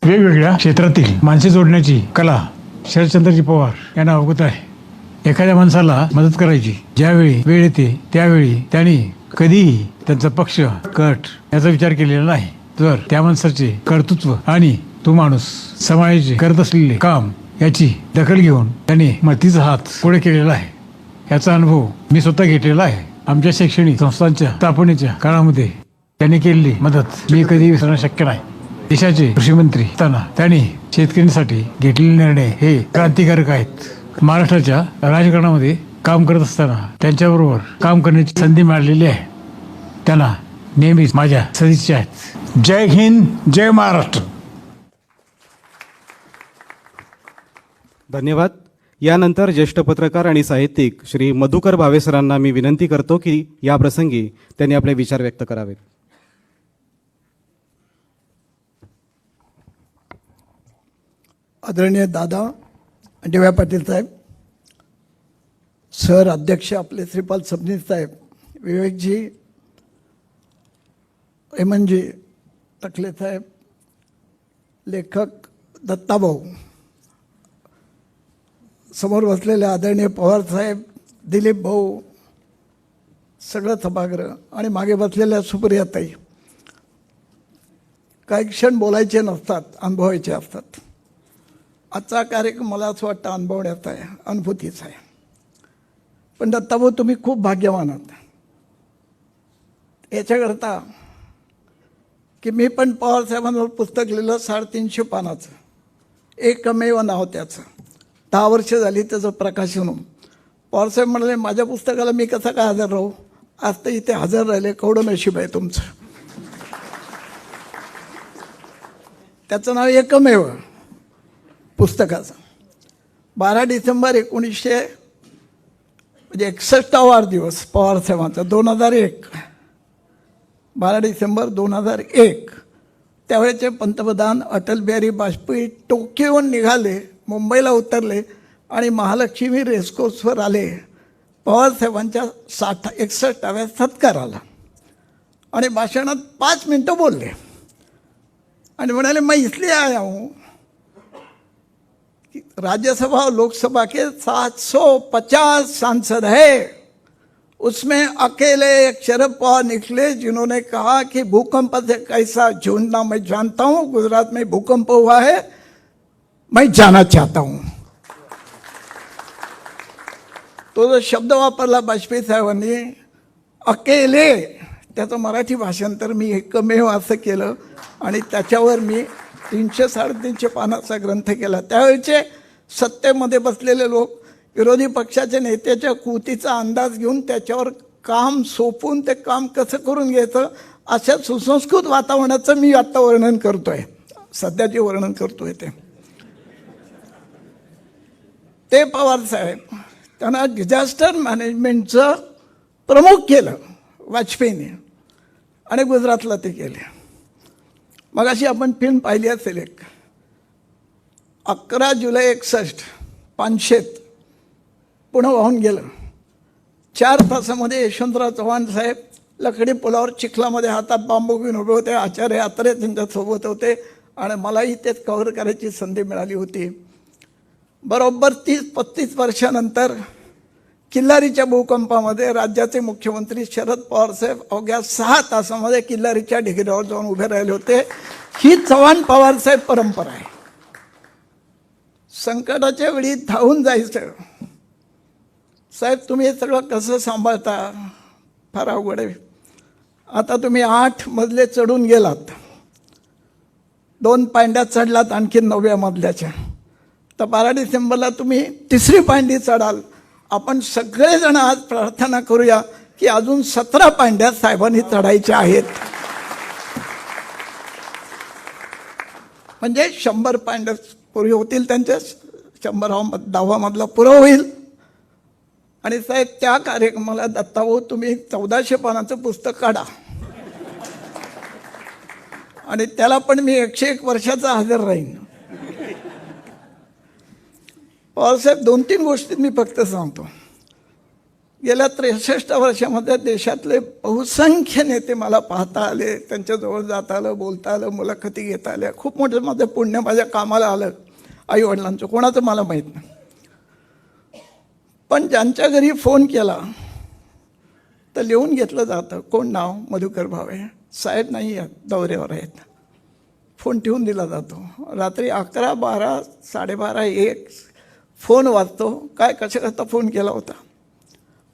वेगवेगळ्या क्षेत्रातील माणसे जोडण्याची कला शरदचंद्रजी पवार यांना अवगत आहे. एखाद्या माणसाला मदत करायची ज्यावेळी वेळ येते त्यावेळी त्यांनी कधीही त्यांचा पक्ष कट याचा विचार केलेला नाही. तर त्या माणसाचे कर्तृत्व आणि तो माणूस समाजाचे करत असलेले काम याची दखल घेऊन त्यांनी मतीचा हात पुढे केलेला आहे. याचा अनुभव मी स्वतः घेतलेला आहे. आमच्या शैक्षणिक संस्थांच्या स्थापनेच्या काळामध्ये त्यांनी केलेली मदत मी कधी विसरणं शक्य नाही. देशाचे कृषी मंत्री असताना त्यांनी शेतकऱ्यांसाठी घेतलेले निर्णय हे क्रांतिकारक आहेत. महाराष्ट्राच्या राजकारणामध्ये काम करत असताना त्यांच्याबरोबर काम करण्याची संधी मिळालेली आहे. त्यांना नेहमीच माझ्या सदिच्छा आहेत. जय हिंद, जय महाराष्ट्र. धन्यवाद. यानंतर ज्येष्ठ पत्रकार आणि साहित्यिक श्री मधुकर भावे सरांना मी विनंती करतो की या प्रसंगी त्यांनी आपले विचार व्यक्त करावेत. आदरणीय दादा डी.वाय. पाटील साहेब, सर अध्यक्ष आपले श्रीपाल सबनीस साहेब, विवेकजी, हेमनजी टकले साहेब, लेखक दत्ताभाऊ, समोर बसलेले आदरणीय पवार साहेब, दिलीप भाऊ, सगळं सभागृह आणि मागे बसलेल्या सुप्रियाताई. काही क्षण बोलायचे नसतात, अनुभवायचे असतात. आजचा कार्यक्रम मला असं वाटतं अनुभवण्याचा आहे, अनुभूतीचा आहे. पण दत्ताभाऊ, तुम्ही खूप भाग्यवान आहात. याच्याकरता की मी पण पवार साहेबांवर पुस्तक लिहिलं 350 पानाचं, एकमेव नाव त्याचं. 10 वर्ष झाली त्याचं प्रकाशन होऊन. पवारसाहेब म्हणाले, माझ्या पुस्तकाला मी कसा काय हजर राहू? आज तर इथे हजर राहिले, केवढं नशीब आहे तुमचं. त्याचं नाव एकमेव पुस्तकाचं. 12 डिसेंबर 1961 वाढदिवस पवारसाहेबांचा, 2001. 12 डिसेंबर 2001. त्यावेळेचे पंतप्रधान अटल बिहारी वाजपेयी टोकियोहून निघाले, मुंबईला उतरले आणि महालक्ष्मी रेसकोर्सवर आले. पवारसाहेबांच्या 61व्या सत्काराला आणि भाषणात 5 मिनटं बोलले आणि म्हणाले, मैं इसलिए आया हूँ कि राज्यसभा और लोकसभा के 750 सांसद है, उसमें अकेले एक शरद पवार निकले जिन्होंने कहा कि भूकंप से कैसा झूलना मैं जानता हूँ, गुजरात में भूकंप हुआ है, मैं जाना चाहता हूँ. तो जो शब्द वापरला वाजपेयी साहेबांनी, अकेले, त्याचं मराठी भाषांतर मी एकमेव असं केलं आणि त्याच्यावर मी 300-350 पानाचा ग्रंथ केला. त्यावेळेचे सत्तेमध्ये बसलेले लोक विरोधी पक्षाच्या नेत्याच्या कृतीचा अंदाज घेऊन त्याच्यावर काम सोपून ते काम कसं करून घ्यायचं अशा सुसंस्कृत वातावरणाचं मी आत्ता वर्णन करतोय, सध्याचे वर्णन करतोय. ते पवार साहेब, त्यांना डिझास्टर मॅनेजमेंटचं प्रमुख केलं वाजपेयीने आणि गुजरातला ते केले. मग अशी आपण फिल्म पाहिली असेल एक, 11 जुलै 61, पानशेत पुणे वाहून गेलं. 4 तासामध्ये यशवंतराव चव्हाण साहेब लकडी पुलावर चिखलामध्ये हातात बांबू घेऊन उभे होते. आचार्य आत्रे त्यांच्यासोबत होते आणि मलाही तेच कव्हर करायची संधी मिळाली होती. बरोबर 30-35 वर्षानंतर किल्लारीच्या भूकंपामध्ये राज्याचे मुख्यमंत्री शरद पवार साहेब अवघ्या 6 तासामध्ये किल्लारीच्या ढिगऱ्यावर जाऊन उभे राहिले होते. ही चव्हाण पवार साहेब परंपरा आहे. संकटाच्या वेळी धावून जायचं. साहेब, तुम्ही हे सगळं कसं सांभाळता? फार अवघड आहे. आता तुम्ही 8 मजले चढून गेलात, 2 पायंड्या चढलात आणखी 9व्या मजल्याच्या, तर 12 डिसेंबरला तुम्ही 3री पायंडी चढाल. आपण सगळेजण आज प्रार्थना करूया की अजून 17 पायंड्या साहेबांनी चढायच्या आहेत. म्हणजे 100 पायंड्या पुरे होतील, त्यांच्या 110वा मधला पुरा होईल. आणि साहेब, त्या कार्यक्रमाला दत्ताभाऊ तुम्ही 1400 पानाचं पुस्तक काढा आणि त्याला पण मी 101 वर्षाचा हजर राहीन. पवारसाहेब, 2-3 गोष्टी मी फक्त सांगतो. गेल्या 63 वर्षामध्ये देशातले बहुसंख्य नेते मला पाहता आले, त्यांच्याजवळ जाता आलं, बोलता आलं, मुलाखती घेता आल्या. खूप मोठं माझं पुण्य माझ्या कामाला आलं. आईवडिलांचं कोणाचं मला माहीत नाही. पण ज्यांच्या घरी फोन केला तर लिहून घेतलं जातं. कोण नाव? मधुकर भावे साहेब नाही आहेत, दौऱ्यावर आहेत. फोन ठेवून दिला जातो. रात्री 11, 12, 12:30, 1 फोन वाजतो. काय कशा करता फोन केला होता?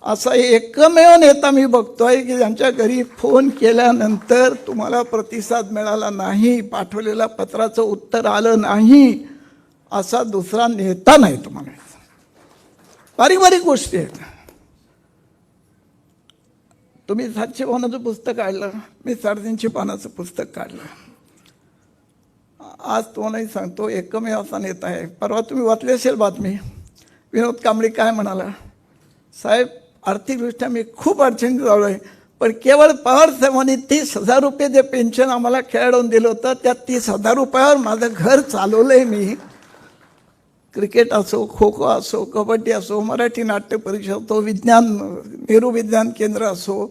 असा एकमेव नेता मी बघतोय की ज्यांच्या घरी फोन केल्यानंतर तुम्हाला प्रतिसाद मिळाला नाही, पाठवलेल्या पत्राचं उत्तर आलं नाही, असा दुसरा नेता नाही तुम्हाला. बारीक बारीक गोष्टी आहेत. तुम्ही 700 पानाचं पुस्तक काढलं, मी 350 पानाचं पुस्तक काढलं. आज तुम्हालाही सांगतो, एकमेव असा नेता आहे. परवा तुम्ही वाचली असेल बातमी, विनोद कांबळे काय म्हणाला, साहेब आर्थिकदृष्ट्या मी खूप अडचणीत झालो आहे, पण केवळ पवार साहेबांनी 30,000 रुपये जे पेन्शन आम्हाला खेळाडून दिलं होतं, त्या 30,000 रुपयावर माझं घर चालवलं आहे मी. क्रिकेट असो, खो खो असो, कबड्डी असो, मराठी नाट्य परिषद असो, विज्ञान नेहरू विज्ञान केंद्र असो,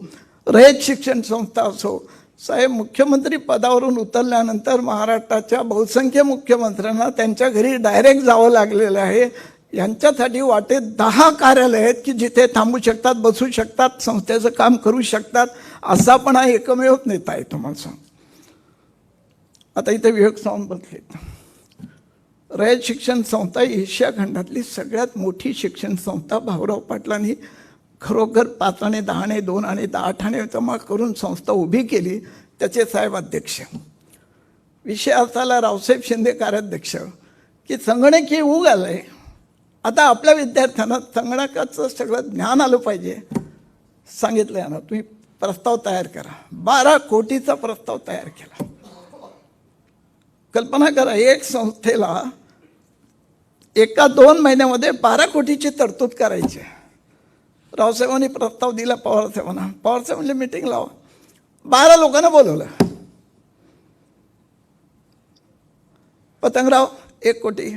रयत शिक्षण संस्था असो. साहेब मुख्यमंत्री पदावरून उतरल्यानंतर महाराष्ट्राच्या बहुसंख्य मुख्यमंत्र्यांना त्यांच्या घरी डायरेक्ट जावं लागलेलं आहे. यांच्यासाठी वाटेत 10 कार्यालय आहेत की जिथे थांबू शकतात, बसू शकतात, संस्थेचं काम करू शकतात. असा पण हा एकमेव नेता आहे तुम्हाला सांग. आता इथे विवेक सावंत बसलेत. रयत शिक्षण संस्था एशिया खंडातली सगळ्यात मोठी शिक्षण संस्था. भाऊराव पाटलांनी खरोखर 5 आणे 10 आणे 2 आणे 8 आणे जमा करून संस्था उभी केली. त्याचे साहेब अध्यक्ष. विषय असाला रावसाहेब शिंदे कार्याध्यक्ष की संगणकीय युग आलंय, आता आपल्या विद्यार्थ्यांना संगणकाचं सगळं ज्ञान आलं पाहिजे. सांगितलं आहे ना, तुम्ही प्रस्ताव तयार करा. 12 कोटीचा प्रस्ताव तयार केला. कल्पना करा, एक संस्थेला एका 2 महिन्यामध्ये 12 कोटीची तरतूद करायची. रावसाहेबांनी प्रस्ताव दिला पवारसाहेबांना. पवारसाहेब म्हणजे मीटिंग लावा. 12 लोकांना बोलवलं. पतंगराव 1 कोटी,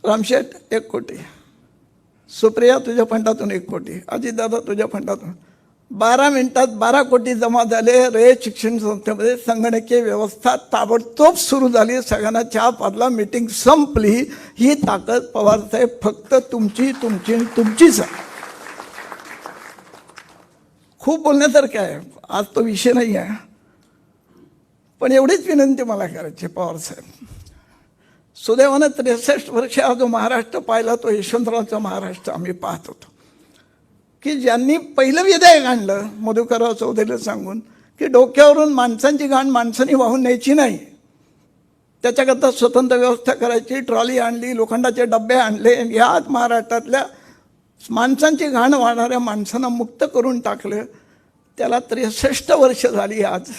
रामशेठ 1 कोटी, सुप्रिया तुझ्या फंडातून 1 कोटी, अजितदादा तुझ्या फंडातून. 12 मिनिटात 12 कोटी जमा झाले. रयत शिक्षण संस्थेमध्ये संगणकीय व्यवस्था ताबडतोब सुरू झाली. सगळ्यांना चहा पाजला, मीटिंग संपली. ही ताकद पवारसाहेब फक्त तुमची तुमची तुमचीच आहे. खूप बोलण्यासारखं आहे, आज तो विषय नाही आहे. पण एवढीच विनंती मला करायची, पवारसाहेब सुदैवानं 63 वर्ष हा जो महाराष्ट्र पाहिला तो यशवंतरावचा महाराष्ट्र आम्ही पाहत होतो, की ज्यांनी पहिलं विधेयक आणलं मधुकरराव चौधरीला सांगून की डोक्यावरून माणसांची घाण माणसांनी वाहून न्यायची नाही, त्याच्याकरता स्वतंत्र व्यवस्था करायची. ट्रॉली आणली, लोखंडाचे डबे आणले, याच महाराष्ट्रातल्या माणसांची घाण वाहणाऱ्या माणसांना मुक्त करून टाकलं. त्याला 63 वर्ष झाली. आज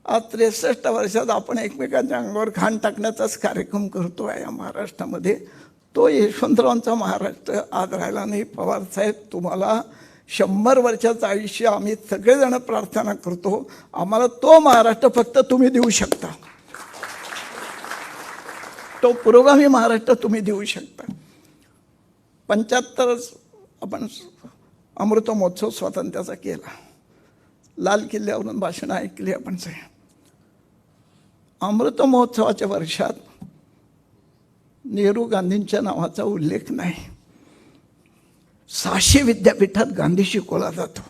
63 वर्षात आपण एकमेकांच्या अंगावर घाण टाकण्याचाच कार्यक्रम करतो आहे या महाराष्ट्रामध्ये. तो यशवंतरावांचा महाराष्ट्र आज राहिला नाही. पवारसाहेब तुम्हाला 100 वर्षाचं आयुष्य आम्ही सगळेजण प्रार्थना करतो. आम्हाला तो महाराष्ट्र फक्त तुम्ही देऊ शकता, तो पुरोगामी महाराष्ट्र तुम्ही देऊ शकता. 75 आपण अमृत महोत्सव स्वातंत्र्याचा केला. लाल किल्ल्यावरून भाषणं ऐकली आपण सगळे. अमृत महोत्सवाच्या वर्षात नेहरू गांधींच्या नावाचा उल्लेख नाही. 600 विद्यापीठात गांधी शिकवला जातो.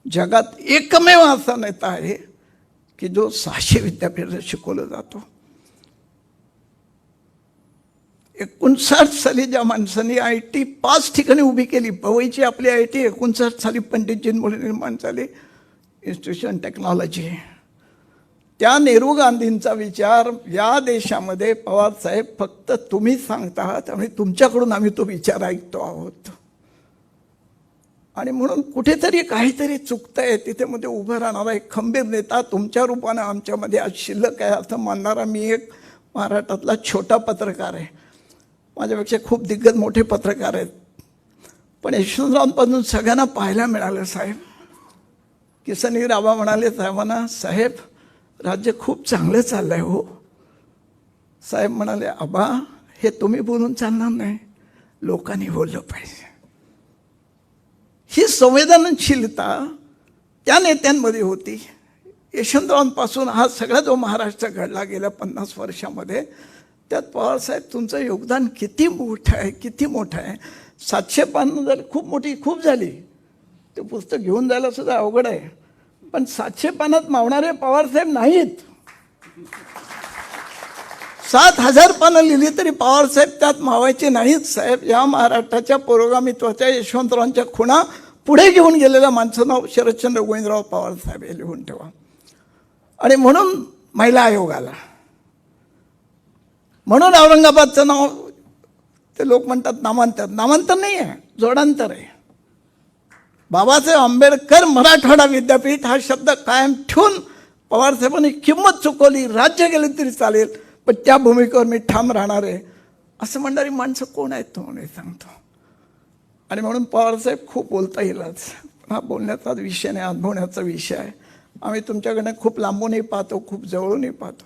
जगात एकमेव असा नेता आहे की जो 600 विद्यापीठात शिकवला जातो. 59 साली ज्या माणसांनी IT 5 ठिकाणी उभी केली, पवईची आपली IT 59 साली पंडितजींमुळे निर्माण झाली, इन्स्टिट्यूशन टेक्नॉलॉजी. त्या नेहरू गांधींचा विचार या देशामध्ये पवारसाहेब फक्त तुम्ही सांगता आहात आणि तुमच्याकडून आम्ही तो विचार ऐकतो आहोत. आणि म्हणून कुठेतरी काहीतरी चुकतंय, तिथे मध्ये उभं राहणारा एक खंबीर नेता तुमच्या रूपानं आमच्यामध्ये आज शिल्लक आहे असं मानणारा मी एक महाराष्ट्रातला छोटा पत्रकार आहे. माझ्यापेक्षा खूप दिग्गज मोठे पत्रकार आहेत, पण यशवंतरावांपासून सगळ्यांना पाहायला मिळालं. साहेब किसनगिरी राबा म्हणाले साहेबांना, साहेब राज्य खूप चांगलं चाललं आहे हो. साहेब म्हणाले, आबा हे तुम्ही बोलून चालणार नाही, लोकांनी बोललं पाहिजे. ही संवेदनशीलता त्या नेत्यांमध्ये होती. यशवंतरावांपासून हा सगळा जो महाराष्ट्र घडला गेल्या 50 वर्षामध्ये, त्यात पवारसाहेब तुमचं योगदान किती मोठं आहे, किती मोठं आहे. 700 पानं जर खूप झाली, ते पुस्तक घेऊन जायला सुद्धा अवघड आहे. पण 700 पानात मावणारे पवारसाहेब नाहीत. 7,000 पानं लिहिली तरी पवारसाहेब त्यात मावायचे नाहीत. साहेब, या महाराष्ट्राच्या पुरोगामित्वाच्या यशवंतरावांच्या खुणा पुढे घेऊन गेलेल्या माणसं नाव शरदचंद्र गोविंदराव पवार साहेब हे लिहून ठेवा. आणि म्हणून महिला आयोग आला, म्हणून औरंगाबादचं नाव ते लोक म्हणतात नामांतर. नामांतर नाही आहे, जोडांतर आहे. बाबासाहेब आंबेडकर मराठवाडा विद्यापीठ हा शब्द कायम ठेवून पवारसाहेबांनी किंमत चुकवली. राज्य गेले तरी चालेल, पण त्या भूमिकेवर मी ठाम राहणार आहे असं म्हणणारी माणसं कोण आहेत तुम्हाला सांगतो. आणि म्हणून पवारसाहेब खूप बोलता येईल आज, हा बोलण्याचा विषय नाही, अनुभवण्याचा विषय आहे. आम्ही तुमच्याकडनं खूप लांबूनही पाहतो, खूप जवळूनही पाहतो.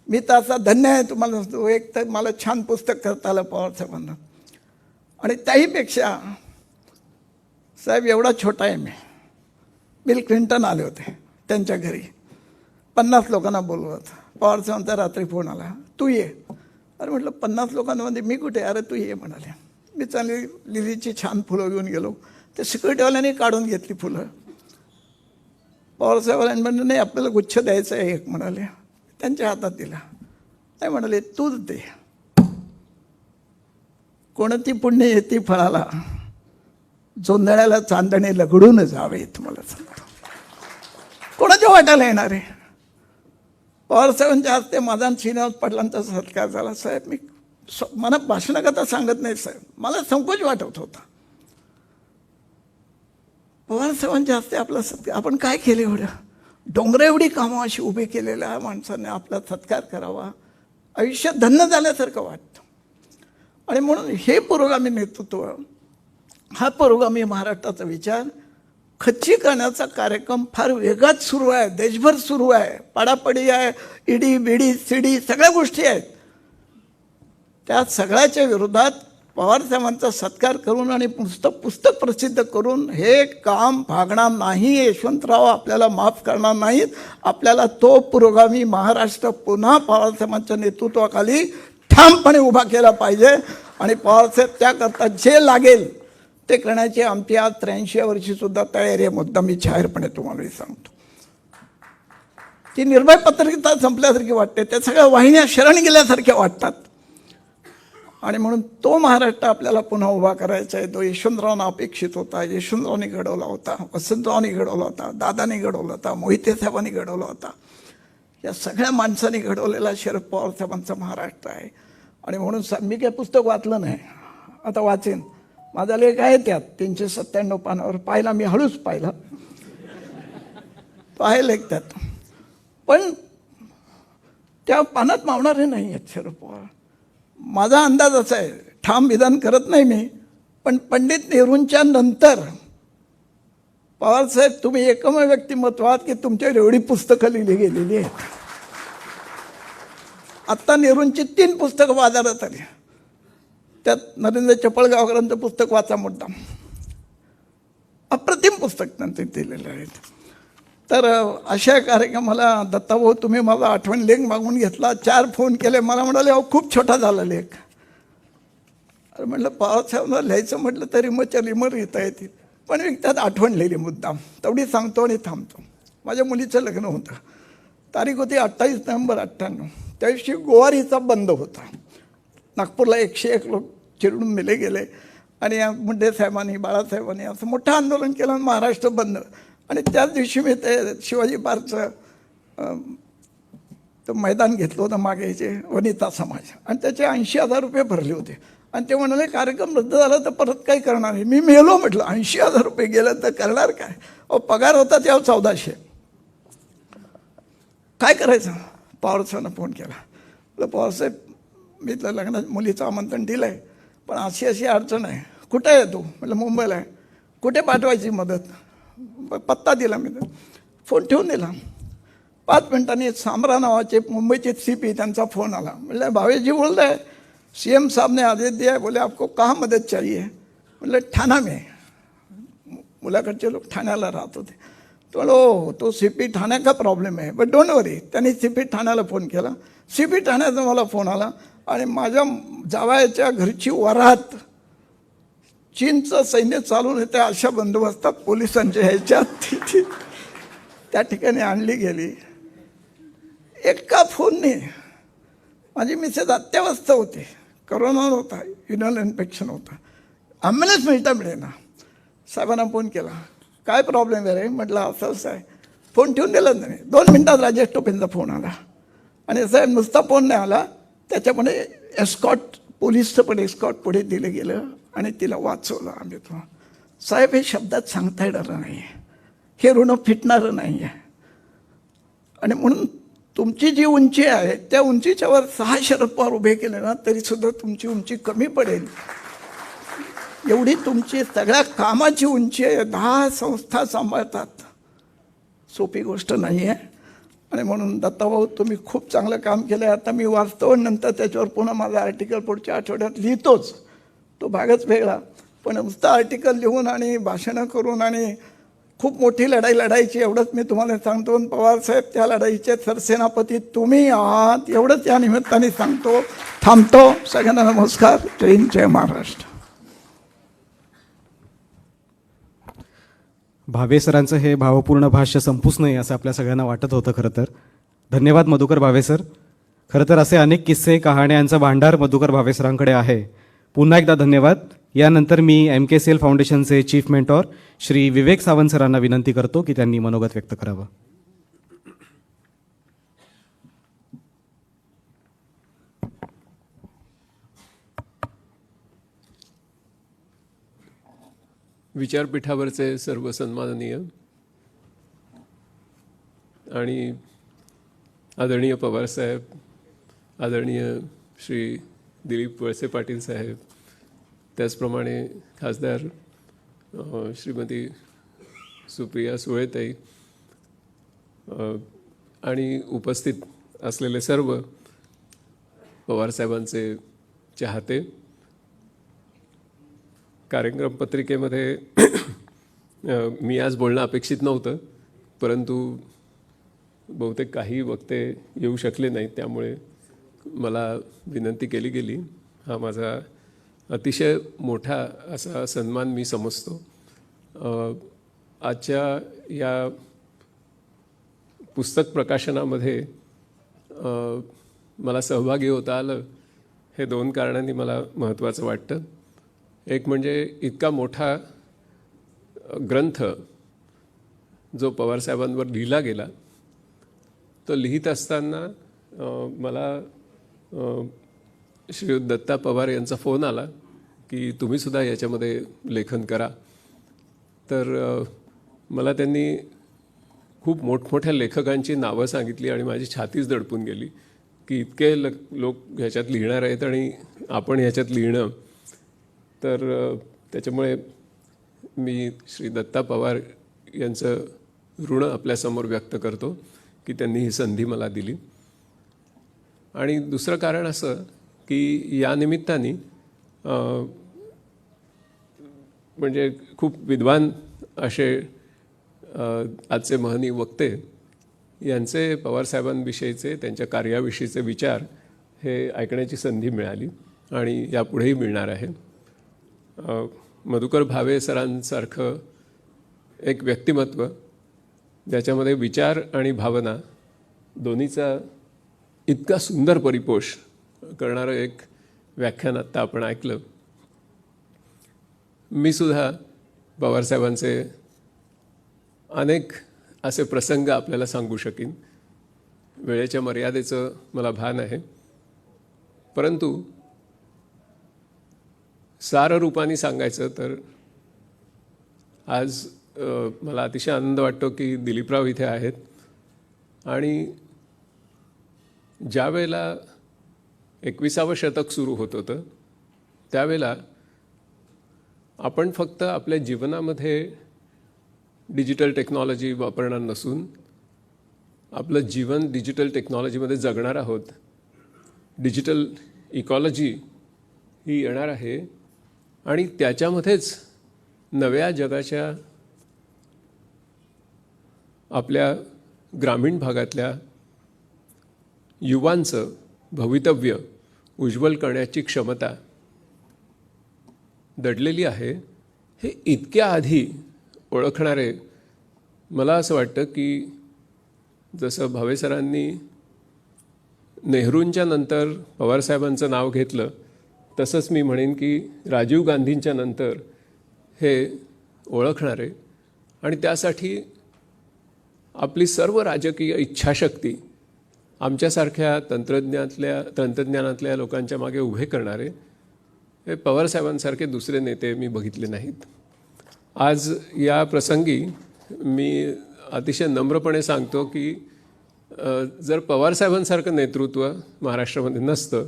मी तर असा धन्य आहे तुम्हाला सांगतो, एक तर मला छान पुस्तक करता आलं पवारसाहेबांना. आणि त्याहीपेक्षा साहेब एवढा छोटा आहे मी. बिल क्लिंटन आले होते त्यांच्या घरी, 50 लोकांना बोलवत. पवारसाहेबांचा रात्री फोन आला, तू ये. अरे म्हटलं 50 लोकांमध्ये मी कुठे? अरे तू ये म्हणाले. मी चांगली लिलीची छान फुलं घेऊन गेलो. ते सिक्युरिटीवाल्याने काढून घेतली फुलं. पवारसाहेबांनी म्हणलं नाही आपल्याला गुच्छ द्यायचं आहे एक म्हणाले. त्यांच्या हातात दिला. नाही म्हणाले तूच दे. कोणती पुण्य येते फळाला, जोंधळ्याला चांदणे लगडून जावे. तुम्हाला सांगतो कोणाच्या वाट्याला येणार आहे? पवारसाहेबांच्या हस्ते माझा श्रीनिवास पाटलांचा सत्कार झाला. साहेब, मी मला भाषणाकरता सांगत नाही साहेब, मला संकोच वाटत होता. पवारसाहेबांच्या हस्ते आपला सत्कार, आपण काय केले एवढं? डोंगर एवढी कामं अशी उभी केलेल्या माणसाने आपला सत्कार करावा, आयुष्य धन्य झाल्यासारखं वाटतं. आणि म्हणून हे पुरोगामी नेतृत्व, हा पुरोगामी महाराष्ट्राचा विचार खच्ची करण्याचा कार्यक्रम फार वेगात सुरू आहे, देशभर सुरू आहे. पाडापडी आहे, ईडी बीडी सीडी सगळ्या गोष्टी आहेत. त्या सगळ्याच्या विरोधात पवारसाहेबांचा सत्कार करून आणि पुस्तक प्रसिद्ध करून हे काम भागणार नाही. यशवंतराव आपल्याला माफ करणार नाहीत. आपल्याला तो पुरोगामी महाराष्ट्र पुन्हा पवारसाहेबांच्या नेतृत्वाखाली ठामपणे उभा केला पाहिजे. आणि पवारसाहेब त्याकरता जे लागेल ते करण्याची आमची आज 83व्या वर्षी सुद्धा तयारी आहे. मुद्दा मी जाहीरपणे तुम्हाला सांगतो. ती निर्भय पत्रकारिता संपल्यासारखी वाटते, त्या सगळ्या वाहिन्या शरण गेल्यासारख्या वाटतात. आणि म्हणून तो महाराष्ट्र आपल्याला पुन्हा उभा करायचा आहे. तो यशवंतरावांना अपेक्षित होता, यशवंतरावांनी घडवला होता, वसंतरावांनी घडवला होता, दादांनी घडवला होता, मोहिते साहेबांनी घडवला होता. या सगळ्या माणसांनी घडवलेला शरद पवार साहेबांचा महाराष्ट्र आहे. आणि म्हणून मी काही पुस्तक वाचलं नाही, आता वाचेन. माझा लेख आहे त्यात 397 पानावर, पाहिला मी, हळूच पाहिला, तो आहे लेख त्यात. पण त्या पानात मावणारे नाही आहेत शरद पवार. माझा अंदाज असा आहे, ठाम विधान करत नाही मी, पण पंडित नेहरूंच्या नंतर पवारसाहेब तुम्ही एकमेव व्यक्तिमत्व आहात की तुमच्यावर एवढी पुस्तकं लिहिली गेलेली आहेत. आत्ता नेहरूंची 3 पुस्तकं बाजारात आली. त्यात नरेंद्र चपळगावकरांचं पुस्तक वाचा मुद्दाम, अप्रतिम पुस्तक त्यांचे दिलेलं आहे. तर अशा कार्यक्रमाला दत्ताभाऊ तुम्ही मला आठवण लेख मागून घेतला, 4 फोन केले. मला म्हणाले अहो खूप छोटा झाला लेख. अरे म्हटलं पवारसाहेबांना लिहायचं म्हटलं तरी मग लिमर लिहिता येतील, पण मी त्यात आठवण लिहिली मुद्दाम, तेवढी सांगतो आणि थांबतो. माझ्या मुलीचं लग्न होतं, तारीख होती 28 नोव्हेंबर 98. त्या दिवशी गोवारीचा बंद होता. नागपूरला 101 लोक चिरडून मेले गेले. आणि मुंडे साहेबांनी, बाळासाहेबांनी असं मोठं आंदोलन केलं, महाराष्ट्र बंद. आणि त्याच दिवशी मी ते शिवाजी पार्कचं तो मैदान घेतलं होतं मागे, जे वनिता समाज, आणि त्याचे 80,000 रुपये भरले होते. आणि ते म्हणाले कार्यक्रम रद्द झाला तर परत काही करणार नाही. मी मेलो म्हटलं, 80,000 रुपये गेलं तर करणार काय? पगार होता तेव्हा 1400. काय करायचं? पवारसाहेबांना फोन केला. म्हटलं पवारसाहेब मी तर लग्नात मुलीचं आमंत्रण दिलं आहे, पण अशी अशी अडचण आहे. कुठे आहे तू? म्हटलं मुंबईला आहे. कुठे पाठवायची मदत? पत्ता दिला मी, फोन ठेवून दिला. 5 मिनिटांनी सांबरा नावाचे मुंबईचे CP त्यांचा फोन आला. म्हटलं भावेश जी बोल रहे हैं, CM साहब ने आदेश दिया है, बोले आपको कहाँ मदद चाहिए? म्हटलं ठाणा में. मुलाकडचे लोक ठाण्याला राहत होते. तो CP ठाणे का प्रॉब्लेम आहे, बट डोंट वरी. त्यांनी CP ठाण्याला फोन केला. CP ठाण्याचा मला फोन आला आणि माझ्या जावयाच्या घरची वरात चीनचं सैन्य चालून येते अशा बंदोबस्तात पोलिसांच्या ह्याच्यात त्या ठिकाणी आणली गेली. एका फोनने माझी मिसेस अत्यावस्था होती, करोना नव्हता, युरिनल इन्फेक्शन होतं, ॲम्ब्युलन्स मिळेना. साहेबांना फोन केला, काय प्रॉब्लेम आहे रे, म्हटलं असं असं आहे. फोन ठेवून दिलं नाही. 2 मिनटात राजेश टोपेंचा फोन आला आणि साहेब नुसता फोन नाही आला, त्याच्यामध्ये एस्कॉट, पोलीसचं पण एस्कॉट पुढे दिलं गेलं आणि तिला वाचवलं आम्ही. तो साहेब हे शब्दात सांगता येणारं नाही आहे, हे ऋण फिटणारं नाही आहे. आणि म्हणून तुमची जी उंची आहे त्या उंचीच्यावर 6 शरद पवार उभे केले ना तरीसुद्धा तुमची उंची कमी पडेल. एवढी तुमची सगळ्या कामाची उंची आहे. 10 संस्था सांभाळतात, सोपी गोष्ट नाही आहे. आणि म्हणून दत्ताभाऊ तुम्ही खूप चांगलं काम केलं आहे. आता मी वाचतो, नंतर त्याच्यावर पुन्हा माझा आर्टिकल पुढच्या आठवड्यात लिहितोच, तो भागच वेगळा. पण नुसतं आर्टिकल लिहून आणि भाषणं करून आणि खूप मोठी लढाई लढायची एवढंच मी तुम्हाला सांगतो. पवारसाहेब त्या लढाईचे सरसेनापती तुम्ही आहात एवढंच या निमित्ताने सांगतो. थांबतो. सगळ्यांना नमस्कार. जय हिंद, जय महाराष्ट्र. भावे सरांचं हे भावपूर्ण भाष्य संपूच नाही असं आपल्या सगळ्यांना वाटत होतं खरं तर. धन्यवाद मधुकर भावे सर. खरं तर असे अनेक किस्से कहाण्यांचं भांडार मधुकर भावे सरांकडे आहे. पुन्हा एकदा धन्यवाद. यानंतर मी MKCL फाउंडेशनचे चीफ मेंटॉर श्री विवेक सावंत सरांना विनंती करतो की त्यांनी मनोगत व्यक्त करावं. विचारपीठावरचे सर्व सन्माननीय आणि आदरणीय पवारसाहेब, आदरणीय श्री दिलीप वळसे पाटील साहेब, त्याचप्रमाणे खासदार श्रीमती सुप्रिया सुळेताई आणि उपस्थित असलेले सर्व पवारसाहेबांचे चाहते. कार्यक्रम पत्रिकेमध्ये मी आज बोलणं अपेक्षित नव्हतं, परंतु बहुतेक काही वक्ते येऊ शकले नाहीत, त्यामुळे मला विनंती केली गेली. हा माझा अतिशय मोठा असा सन्मान मी समजतो. आजच्या या पुस्तक प्रकाशनामध्ये मला सहभागी होता आलं हे 2 कारणांनी मला महत्त्वाचं वाटतं. एक म्हणजे इतका मोठा ग्रंथ जो पवारसाहेबांवर लिहिला गेला, तो लिहित असताना मला श्रीयुत दत्ता पवार यांचा फोन आला की तुम्हीसुद्धा याच्यामध्ये लेखन करा. तर मला त्यांनी खूप मोठमोठ्या लेखकांची नावं सांगितली आणि माझी छातीच दडपून गेली की इतके लोक ह्याच्यात लिहिणार आहेत आणि आपण ह्याच्यात लिहिणं. तर त्याच्यामुळे मी श्री दत्ता पवार यांचं ऋण आपल्यासमोर व्यक्त करतो की त्यांनी ही संधी मला दिली. आणि दुसरं कारण असं की या निमित्ताने म्हणजे खूप विद्वान असे आजचे महनीय वक्ते यांचे पवारसाहेबांविषयीचे, त्यांच्या कार्याविषयीचे विचार हे ऐकण्याची संधी मिळाली आणि यापुढेही मिळणार आहे. मधुकर भावे सरांसारखं एक व्यक्तिमत्व ज्याच्यामध्ये विचार आणि भावना दोन्हीचा इतका सुंदर परिपोष करणारं एक व्याख्यान आत्ता आपण ऐकलं. मी सुद्धा पवारसाहेबांचे अनेक असे प्रसंग आपल्याला सांगू शकीन. वेळेच्या मर्यादेचं मला भान आहे, परंतु साररूपाने सांगायचं तर आज मला अतिशय आनंद वाटतो की दिलीपराव इथे आहेत. आणि ज्यावेळेला 21सावं शतक सुरू होत होतं त्यावेळेला आपण फक्त आपल्या जीवनामध्ये डिजिटल टेक्नॉलॉजी वापरणार नसून आपलं जीवन डिजिटल टेक्नॉलॉजीमध्ये जगणार आहोत. डिजिटल इकॉलॉजी ही येणार आहे आणि त्याच्यामध्येच नव्या जगाच्या आपल्या ग्रामीण भागातल्या युवांचं भवितव्य उज्ज्वल करण्याची क्षमता दडलेली आहे. हे इतक्या आधी ओळखणारे मला असं वाटतं की जसं भावे सरांनी नेहरूंच्या नंतर पवारसाहेबांचं नाव घेतलं, तसंच मी म्हणेन की राजीव गांधींच्या नंतर हे ओळखणारे आणि त्यासाठी आपली सर्व राजकीय इच्छाशक्ती आमच्यासारख्या तंत्रज्ञानातल्या लोकांच्या मागे उभे करणारे हे पवारसाहेबांसारखे दुसरे नेते मी बघितले नाहीत. आज या प्रसंगी मी अतिशय नम्रपणे सांगतो की जर पवारसाहेबांसारखं नेतृत्व महाराष्ट्रामध्ये नसतं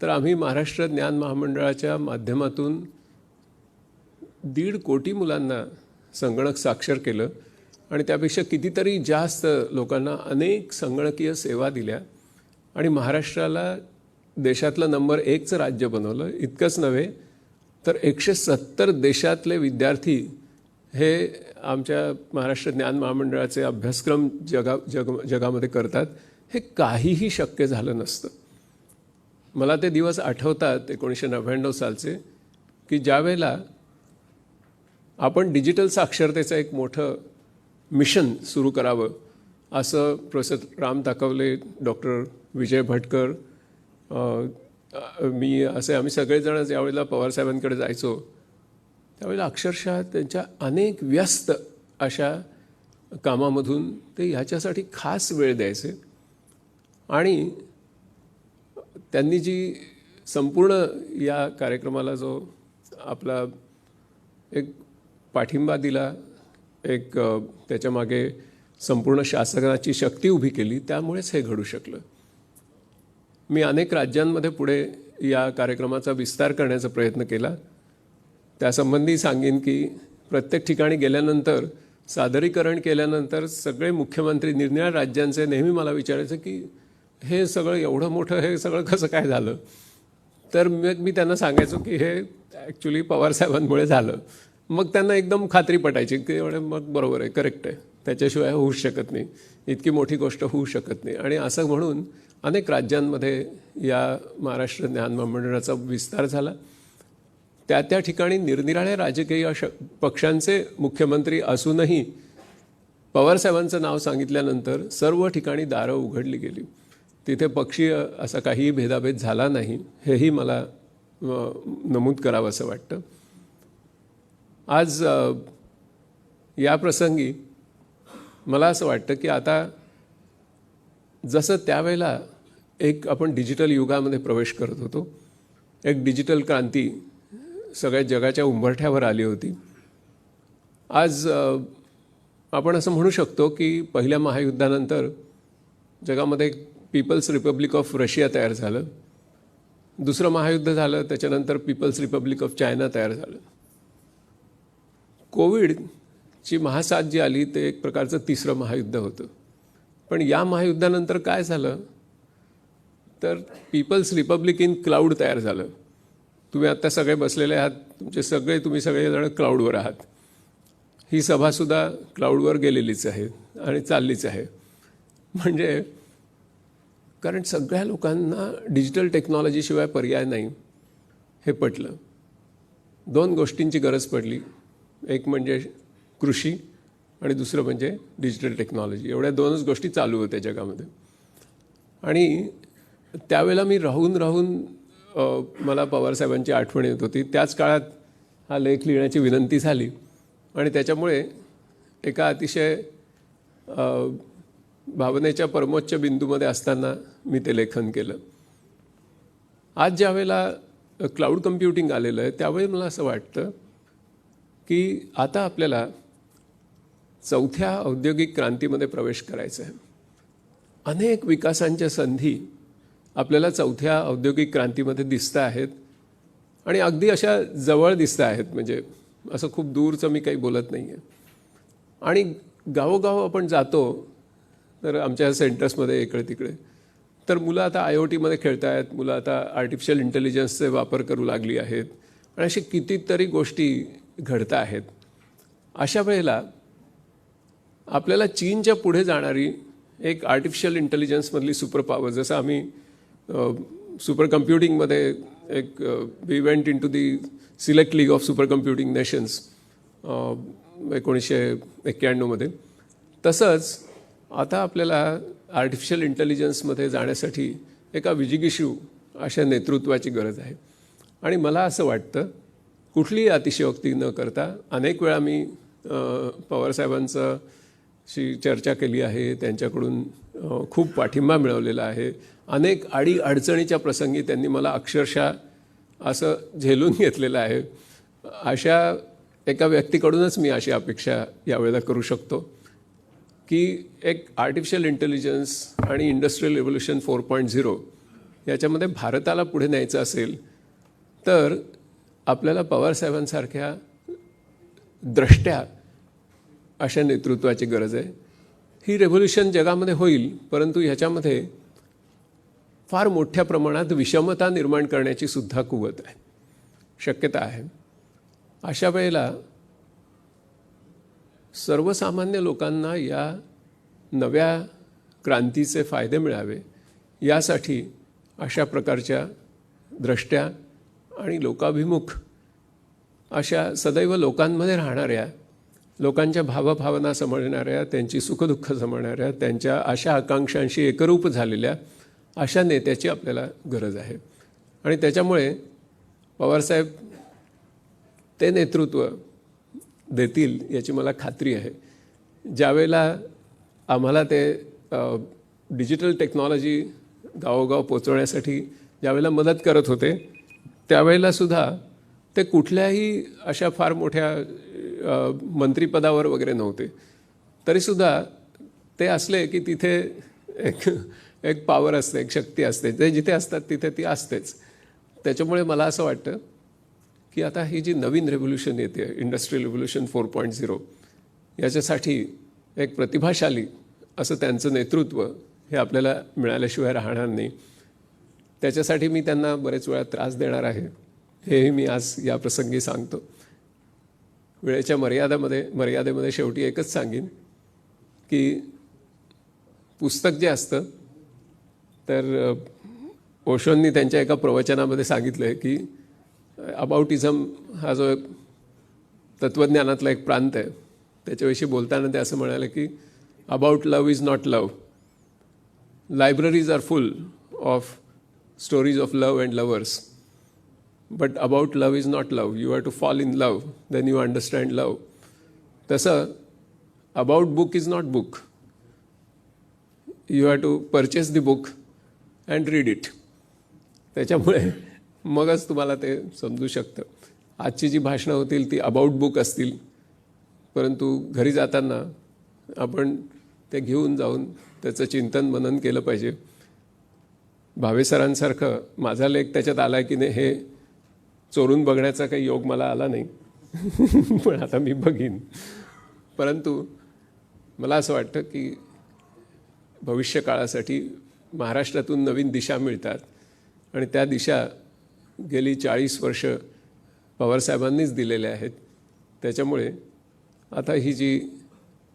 तर आम्ही महाराष्ट्र ज्ञान महामंडळाच्या माध्यमातून 1.5 कोटी मुलांना संगणक साक्षर केलं आणि त्यापेक्षा कितीतरी जास्त लोकांना अनेक संगणकीय सेवा दिल्या आणि महाराष्ट्राला देशातलं नंबर 1चं राज्य बनवलं. इतकंच नव्हे तर 170 देशातले विद्यार्थी हे आमच्या महाराष्ट्र ज्ञान महामंडळाचे अभ्यासक्रम जगामध्ये करतात. हे काहीही शक्य झालं नसतं. मला ते दिवस आठवतात 1999 सालचे, की ज्यावेळेला आपण डिजिटल साक्षरतेचं एक मोठं मिशन सुरू करावं असं प्रोफेसर राम ताकवले, डॉक्टर विजय भटकर, मी असे आम्ही सगळेजण ज्यावेळेला पवारसाहेबांकडे जायचो त्यावेळेला अक्षरशः त्यांच्या अनेक व्यस्त अशा कामामधून ते ह्याच्यासाठी खास वेळ द्यायचे आणि त्यांनी जी संपूर्ण या कार्यक्रमाला जो आपला एक पाठिंबा दिला, एक त्याच्यामागे संपूर्ण शासनाची शक्ती उभी केली, त्यामुळेच हे घडू शकलं. मी अनेक राज्यांमध्ये पुढे या कार्यक्रमाचा विस्तार करण्याचा प्रयत्न केला. त्यासंबंधी सांगेन की प्रत्येक ठिकाणी गेल्यानंतर सादरीकरण केल्यानंतर सगळे मुख्यमंत्री निरनिराळ्या राज्यांचे नेहमी मला विचारायचं की हे सगळं एवढं मोठं हे सगळं कसं काय झालं. तर मी त्यांना सांगायचो की हे ॲक्च्युली पवारसाहेबांमुळे झालं. मग त्यांना एकदम खात्री पटायची की एवढे मग बरोबर आहे, करेक्ट आहे, त्याच्याशिवाय होऊच शकत नाही, इतकी मोठी गोष्ट होऊ शकत नाही. आणि असं म्हणून अनेक राज्यांमध्ये या महाराष्ट्र ज्ञान महामंडळाचा विस्तार झाला. त्या ठिकाणी निरनिराळ्या राजकीय पक्षांचे मुख्यमंत्री असूनही पवारसाहेबांचं नाव सांगितल्यानंतर सर्व ठिकाणी दारं उघडली गेली. तिथे पक्षीय असा काहीही भेदाभेद झाला नाही, हेही मला नमूद करावं असं वाटतं. आज या प्रसंगी मला असं वाटतं की आता जसं त्यावेळेला एक आपण डिजिटल युगामध्ये प्रवेश करत होतो, एक डिजिटल क्रांती सगळ्या जगाच्या उंबरठ्यावर आली होती. आज आपण असं म्हणू शकतो की पहिल्या महायुद्धानंतर जगामध्ये पीपल्स रिपब्लिक ऑफ रशिया तयार झालं, दुसरं महायुद्ध झालं, त्याच्यानंतर पीपल्स रिपब्लिक ऑफ चायना तयार झालं. कोविडची महासाथ जी आली ते एक प्रकारचं तिसरं महायुद्ध होतं. पण या महायुद्धानंतर काय झालं तर पीपल्स रिपब्लिक इन क्लाउड तयार झालं. तुम्ही आत्ता सगळे बसलेले आहात, तुम्ही सगळेजण क्लाउडवर आहात. ही सभासुद्धा क्लाउडवर गेलेलीच आहे आणि चाललीच आहे. म्हणजे कारण सगळ्या लोकांना डिजिटल टेक्नॉलॉजीशिवाय पर्याय नाही हे पटलं. 2 गोष्टींची गरज पडली, एक म्हणजे कृषी आणि दुसरं म्हणजे डिजिटल टेक्नॉलॉजी. एवढ्या 2च गोष्टी चालू होत्या जगामध्ये. आणि त्यावेळेला मी राहून मला पवारसाहेबांची आठवण येत होती. त्याच काळात हा लेख लिहिण्याची विनंती झाली आणि त्याच्यामुळे एका अतिशय भावनेच्या परमोच्च बिंदूमध्ये असताना मी ते लेखन केलं. आज ज्या वेळेला क्लाउड कम्प्युटिंग आलेलं आहे त्यावेळी मला असं वाटतं की आता आपल्याला 4थ्या औद्योगिक क्रांतीमध्ये प्रवेश करायचा आहे. अनेक विकासांच्या संधी आपल्याला 4थ्या औद्योगिक क्रांतीमध्ये दिसत आहेत आणि अगदी अशा जवळ दिसत आहेत. म्हणजे असं खूप दूरचं मी काही बोलत नाही आहे. आणि गावोगाव आपण जातो तर आमच्या सेंटर्समध्ये इकडे तिकडे तर मुलं आता IoTमध्ये खेळत आहेत, मुलं आता आर्टिफिशियल इंटेलिजन्सचे वापर करू लागली आहेत आणि अशी कितीतरी गोष्टी घडत आहेत. अशा वेळेला आपल्याला चीनच्या पुढे जाणारी एक आर्टिफिशियल इंटेलिजन्समधली सुपर पॉवर, जसं आम्ही सुपर कम्प्युटिंगमध्ये एक we went into the select league of super computing nations 1991 मध्ये, तसंच आता आपल्याला आर्टिफिशियल इंटेलिजन्समध्ये जाण्यासाठी एका विजिगीषू अशा नेतृत्वाची गरज आहे. आणि मला असं वाटतं, कुठलीही अतिशयोक्ती न करता अनेक वेळा मी पवारसाहेबांची चर्चा केली आहे, त्यांच्याकडून खूप पाठिंबा मिळवलेला आहे. अनेक अडचणीच्या प्रसंगी त्यांनी मला अक्षरशः असं झेलून घेतलेलं आहे. अशा एका व्यक्तीकडूनच मी अशी अपेक्षा यावेळेला करू शकतो की एक आर्टिफिशियल इंटेलिजन्स आणि इंडस्ट्रियल रिव्होल्यूशन 4.0 याच्यामध्ये भारताला पुढे न्यायचं असेल तर आपल्याला पवारसाहेबांसारख्या द्रष्ट्या अशा नेतृत्वाची गरज आहे. ही रेव्होल्यूशन जगामध्ये होईल, परंतु ह्याच्यामध्ये फार मोठ्या प्रमाणात विषमता निर्माण करण्याची सुद्धा कुवत आहे, शक्यता आहे. अशा वेळेला सर्वसामान्य लोकांना या नव्या क्रांतीचे फायदे मिळावे यासाठी अशा प्रकारच्या द्रष्ट्या आणि लोकाभिमुख अशा सदैव लोकांमध्ये राहणाऱ्या, लोकांच्या भावभावना समजणाऱ्या, त्यांची सुखदुःख समजणाऱ्या, त्यांच्या आशा आकांक्षांशी एकरूप झालेल्या अशा नेत्याची आपल्याला गरज आहे. आणि त्याच्यामुळे पवारसाहेब ते नेतृत्व देतील याची मला खात्री आहे. ज्यावेळेला आम्हाला ते डिजिटल टेक्नॉलॉजी गावोगाव पोचवण्यासाठी ज्यावेळेला मदत करत होते, त्यावेळेलासुद्धा ते कुठल्याही अशा फार मोठ्या मंत्रिपदावर वगैरे नव्हते. तरीसुद्धा ते असले की तिथे एक पॉवर असते, एक शक्ती असते. ते जिथे असतात तिथे ती असतेच. त्याच्यामुळे मला असं वाटतं की आता ही जी नवीन रेव्होल्यूशन येते, इंडस्ट्रियल रिव्होल्यूशन 4.0, याच्यासाठी एक प्रतिभाशाली असं त्यांचं नेतृत्व हे आपल्याला मिळाल्याशिवाय राहणार नाही. त्याच्यासाठी मी त्यांना बरेच वेळा त्रास देणार आहे, हेही मी आज या प्रसंगी सांगतो. वेळेच्या मर्यादेमध्ये शेवटी एकच सांगेन की पुस्तक जे असतं, तर ओशोंनी त्यांच्या एका प्रवचनामध्ये सांगितलं आहे की अबाउटिझम हा जो तत्त्वज्ञानातला एक प्रांत आहे, त्याच्याविषयी बोलताना ते असं म्हणाले की about love is not love. Libraries are full of stories of love and lovers, but about love is not love. You have to fall in love, then you understand love. तसं about book is not book. You have to purchase the book and read it. त्याच्यामुळे मगच तुम्हाला ते समजू शकतं. आजची जी भाषणं होतील ती अबाउट बुक असतील, परंतु घरी जाताना आपण ते घेऊन जाऊन त्याचं चिंतन मनन केलं पाहिजे. भावे सरांसारखं माझा लेख त्याच्यात आला आहे की नाही हे चोरून बघण्याचा काही योग मला आला नाही, पण आता मी बघीन. परंतु मला असं वाटतं की भविष्यकाळासाठी महाराष्ट्रातून नवीन दिशा मिळतात आणि त्या दिशा गेली 40 वर्ष पवारसाहेबांनीच दिलेल्या आहेत. त्याच्यामुळे आता ही जी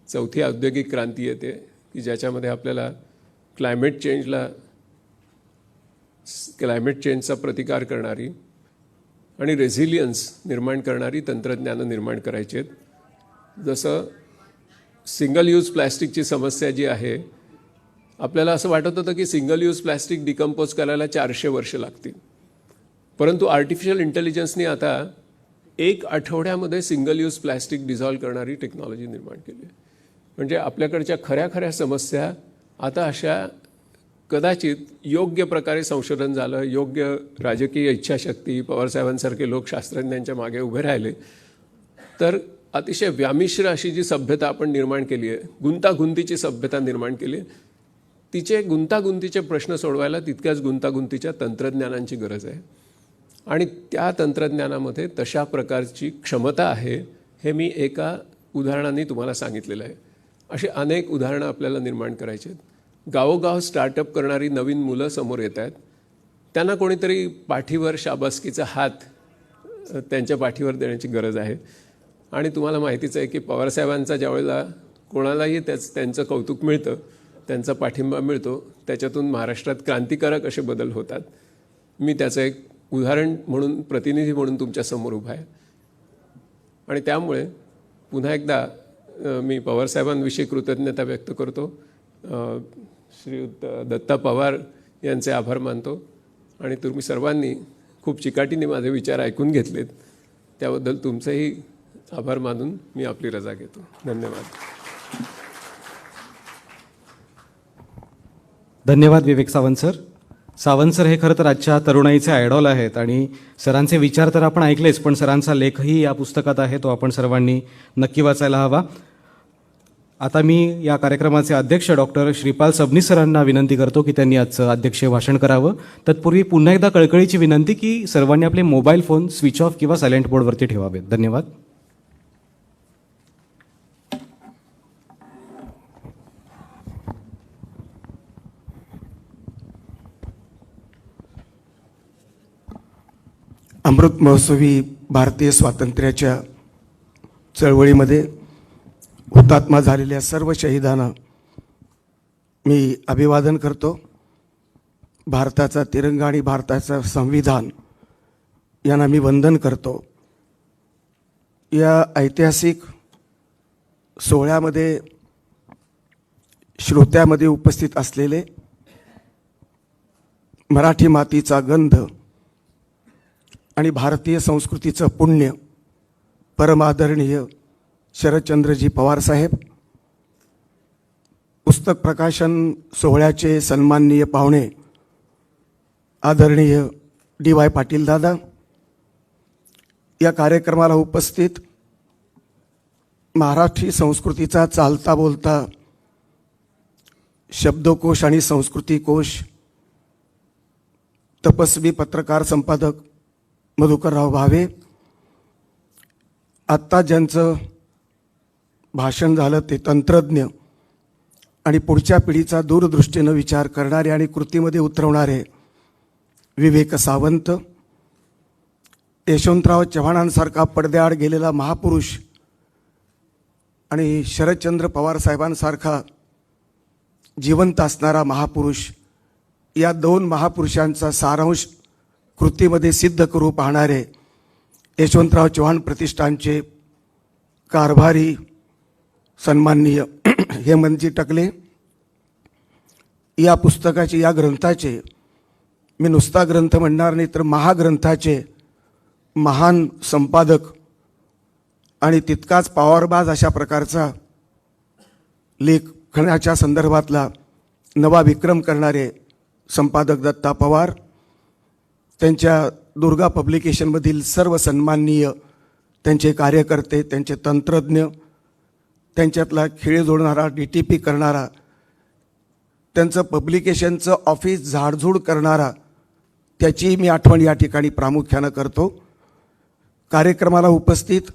चौथी औद्योगिक क्रांती येते की ज्याच्यामध्ये आपल्याला क्लायमेट चेंजचा प्रतिकार करणारी आणि रेझिलियन्स निर्माण करणारी तंत्रज्ञानं निर्माण करायची आहेत. जसं सिंगल यूज प्लॅस्टिकची समस्या जी आहे, आपल्याला असं वाटत होतं की सिंगल यूज प्लॅस्टिक डिकम्पोज करायला 400 वर्ष लागतील, परंतु आर्टिफिशियल इंटेलिजन्सनी आता 1 आठवड्यामध्ये सिंगल यूज प्लॅस्टिक डिझॉल्व करणारी टेक्नॉलॉजी निर्माण केली आहे. म्हणजे आपल्याकडच्या खऱ्या समस्या आता अशा कदाचित योग्य प्रकारे संशोधन झालं, योग्य राजकीय इच्छाशक्ती, पवारसाहेबांसारखे लोक शास्त्रज्ञांच्या मागे उभे राहिले, तर अतिशय व्यामिश्र अशी जी सभ्यता आपण निर्माण केली आहे, गुंतागुंतीची सभ्यता निर्माण केली आहे, तिचे गुंतागुंतीचे प्रश्न सोडवायला तितक्याच गुंतागुंतीच्या तंत्रज्ञानांची गरज आहे. आणि त्या तंत्रज्ञानामध्ये तशा प्रकारची क्षमता आहे, हे मी एका उदाहरणाने तुम्हाला सांगितलेलं आहे. अशी अनेक उदाहरणं आपल्याला निर्माण करायची आहेत. गावोगाव स्टार्टअप करणारी नवीन मुलं समोर येत आहेत. त्यांना कोणीतरी पाठीवर शाबासकीचा हात त्यांच्या पाठीवर देण्याची गरज आहे. आणि तुम्हाला माहितीच आहे की पवारसाहेबांचा ज्यावेळेला कोणालाही त्यांचं कौतुक मिळतं, त्यांचा पाठिंबा मिळतो, त्याच्यातून महाराष्ट्रात क्रांतिकारक असे बदल होतात. मी त्याचं एक उदाहरण म्हणून, प्रतिनिधी म्हणून तुमच्यासमोर उभा आहे. आणि त्यामुळे पुन्हा एकदा मी पवारसाहेबांविषयी कृतज्ञता व्यक्त करतो. श्रीयुत दत्ता पवार यांचे आभार मानतो आणि तुम्ही सर्वांनी खूप चिकाटीने माझे विचार ऐकून घेतलेत त्याबद्दल तुमचेही आभार मानून मी आपली रजा घेतो. धन्यवाद. धन्यवाद विवेक सावंत सर. सावंत सर हे खरं तर आजच्या तरुणाईचे आयडॉल आहेत आणि सरांचे विचार तर आपण ऐकलेच, पण सरांचा लेखही या पुस्तकात आहे, तो आपण सर्वांनी नक्की वाचायला हवा. आता मी या कार्यक्रमाचे अध्यक्ष डॉक्टर श्रीपाल सबनीस सरांना विनंती करतो की त्यांनी आजचं अध्यक्षीय भाषण करावं. तत्पूर्वी पुन्हा एकदा कळकळीची विनंती की सर्वांनी आपले मोबाईल फोन स्विच ऑफ किंवा सायलेंट मोडवरती ठेवावेत. धन्यवाद. अमृत महोत्सवी भारतीय स्वातंत्र्याच्या चळवळीमध्ये हुतात्मा झालेल्या सर्व शहीदांना मी अभिवादन करतो. भारताचा तिरंगा आणि भारताचं संविधान यांना मी वंदन करतो. या ऐतिहासिक सोहळ्यामध्ये श्रोत्यामध्ये उपस्थित असलेले मराठी मातीचा गंध आणि भारतीय संस्कृतीचं पुण्य परमादरणीय शरदचंद्रजी पवार साहेब, पुस्तक प्रकाशन सोहळ्याचे सन्माननीय पाहुणे आदरणीय DY पाटील दादा, या कार्यक्रमाला उपस्थित मराठी संस्कृतीचा चालता बोलता शब्दकोश आणि संस्कृतीकोश तपस्वी पत्रकार संपादक मधुकरराव भावे, आत्ता ज्यांचं भाषण झालं ते तंत्रज्ञ आणि पुढच्या पिढीचा दूरदृष्टीनं विचार करणारे आणि कृतीमध्ये उतरवणारे विवेक सावंत, यशवंतराव चव्हाणांसारखा पडद्याआड गेलेला महापुरुष आणि शरदचंद्र पवार साहेबांसारखा जिवंत असणारा महापुरुष, या दोन महापुरुषांचा सारांश कृतीमध्ये सिद्ध करू पाहणारे यशवंतराव चव्हाण प्रतिष्ठानचे कारभारी सन्माननीय हेमंतजी टकले, या पुस्तकाचे, या ग्रंथाचे, मी नुसता ग्रंथ म्हणणार नाही तर महाग्रंथाचे महान संपादक आणि तितकाच पॉवरबाज अशा प्रकारचा लेखनाच्या संदर्भातला नवा विक्रम करणारे संपादक दत्ता पवार, त्यांच्या दुर्गा पब्लिकेशनमधील सर्व सन्माननीय त्यांचे कार्यकर्ते, त्यांचे तंत्रज्ञ, त्यांच्यातला खिळे जोडणारा, DTP करणारा, त्यांचं पब्लिकेशनचं ऑफिस झाडझूड करणारा, त्याची मी आठवण या ठिकाणी प्रामुख्यानं करतो. कार्यक्रमाला उपस्थित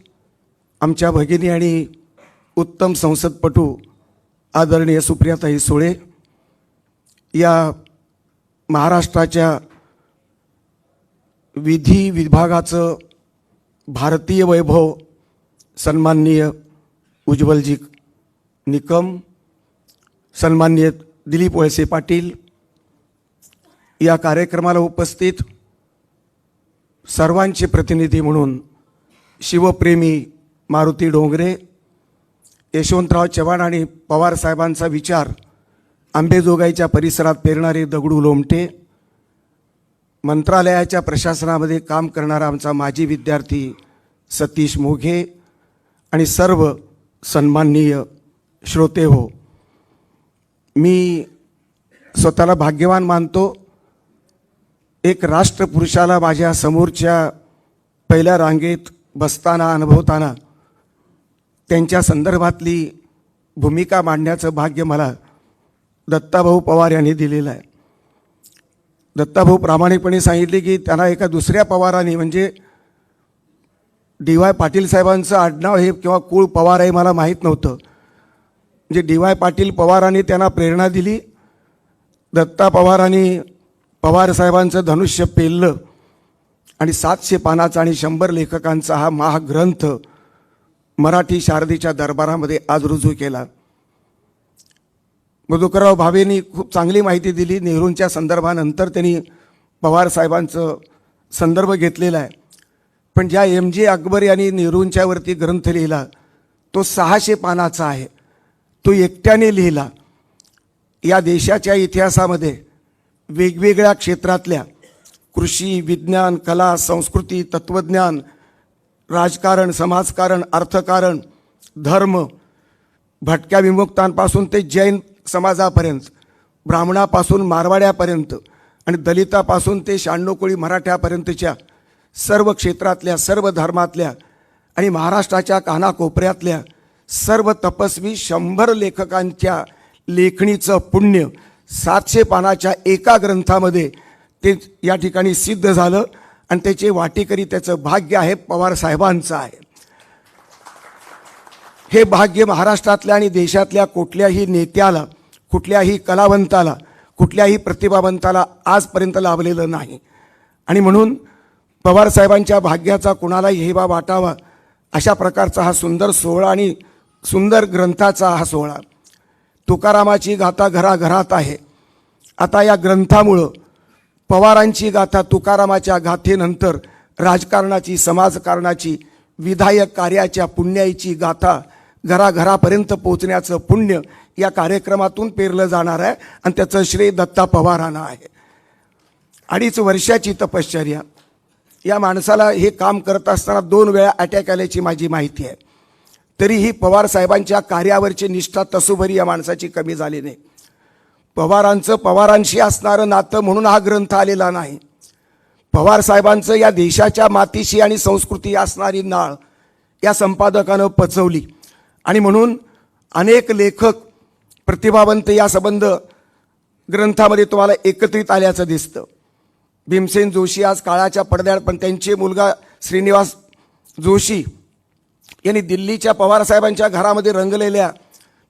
आमच्या भगिनी आणि उत्तम संसदपटू आदरणीय सुप्रियाताई सुळे, या महाराष्ट्राच्या विधी विभागाचं भारतीय वैभव सन्माननीय उज्ज्वलजी निकम, सन्माननीय दिलीप वळसे पाटील, या कार्यक्रमाला उपस्थित सर्वांचे प्रतिनिधी म्हणून शिवप्रेमी मारुती डोंगरे, यशवंतराव चव्हाण आणि पवार साहेबांचा विचार आंबेजोगाईच्या परिसरात पेरणारे दगडू लोमटे, मंत्रालयाच्या प्रशासनामध्ये काम करणारा आमचा माजी विद्यार्थी सतीश मोघे आणि सर्व सन्माननीय श्रोते हो, मी स्वतःला भाग्यवान मानतो. एक राष्ट्रपुरुषाला माझ्या समोरच्या पहिल्या रांगेत बसताना, अनुभवताना त्यांच्या संदर्भातली भूमिका मांडण्याचं भाग्य मला दत्ताभाऊ पवार यांनी दिलेलं आहे. दत्ताभाऊ प्रामाणिकपणे सांगितले की त्यांना एका दुसऱ्या पवारांनी, म्हणजे DY पाटील साहेबांचं आडनाव हे किंवा कुळ पवार आहे मला माहीत नव्हतं, म्हणजे DY पाटील पवारांनी त्यांना प्रेरणा दिली. दत्ता पवारांनी पवार साहेबांचं धनुष्य पेललं आणि 700 पानाचा आणि 100 लेखकांचा हा महाग्रंथ मराठी शारदेच्या दरबारामध्ये आज रुजू केला. मधुकरराव भावेंनी खूप चांगली माहिती दिली. नेहरूंच्या संदर्भानंतर त्यांनी पवार साहेबांचं संदर्भ घेतलेला आहे, पण ज्या MJ अकबर यांनी नेहरूंच्यावरती ग्रंथ लिहिला तो 600 पानाचा आहे, तो एकट्याने लिहिला. या देशाच्या इतिहासामध्ये वेगवेगळ्या क्षेत्रातल्या कृषी, विज्ञान, कला, संस्कृती, तत्त्वज्ञान, राजकारण, समाजकारण, अर्थकारण, धर्म, भटक्या विमुक्तांपासून ते जैन समाजापर्यंत, ब्राह्मणापासून मारवाड्यापर्यंत आणि दलितापासून ते शहाण्णव मराठ्यापर्यंतच्या सर्व क्षेत्रातल्या, सर्व धर्मातल्या आणि महाराष्ट्राच्या कानाकोपऱ्यातल्या सर्व तपस्वी 100 लेखकांच्या लेखणीचं पुण्य 700 पानाच्या एका ग्रंथामध्ये ते या ठिकाणी सिद्ध झालं आणि त्याचे वाटेकरी त्याचं भाग्य आहे पवार साहेबांचं आहे. हे भाग्य महाराष्ट्रातल्या आणि देशातल्या कुठल्याही नेत्याला, कुठल्याही कलावंताला, कुठल्याही प्रतिभावंताला आजपर्यंत लाभलेलं नाही. आणि म्हणून पवार साहेबांच्या भाग्याचा कुणालाही हेवा वाटावा अशा प्रकारचा हा सुंदर सोहळा आणि सुंदर ग्रंथाचा हा सोहळा. तुकारामाची गाथा घराघरात आहे. आता या ग्रंथामुळं पवारांची गाथा तुकारामाच्या गाथेनंतर राजकारणाची, समाजकारणाची, विधायक कार्याच्या पुण्याईची गाथा घराघरापर्यंत पोचण्याचं पुण्य या कार्यक्रमातून पेरलं जाणार आहे आणि त्याचं श्रेय दत्ता पवारांना आहे. 2.5 वर्षाची तपश्चर्या. या माणसाला हे काम करत असताना 2 वेळा अटॅक आल्याची माझी माहिती आहे. तरीही पवार साहेबांच्या कार्यावरची निष्ठा तसोभरी या माणसाची कमी झाली नाही. पवारांचं पवारांशी असणारं नातं म्हणून हा ग्रंथ आलेला नाही. पवार साहेबांचं या देशाच्या मातीशी आणि संस्कृती असणारी नाळ या संपादकानं पचवली आणि म्हणून अनेक लेखक, प्रतिभावंत या संबंध ग्रंथामध्ये तुम्हाला एकत्रित आल्याचं दिसतं. भीमसेन जोशी आज काळाच्या पडद्याआड, पण त्यांचे मुलगा श्रीनिवास जोशी यांनी दिल्लीच्या पवार साहेबांच्या घरामध्ये रंगलेल्या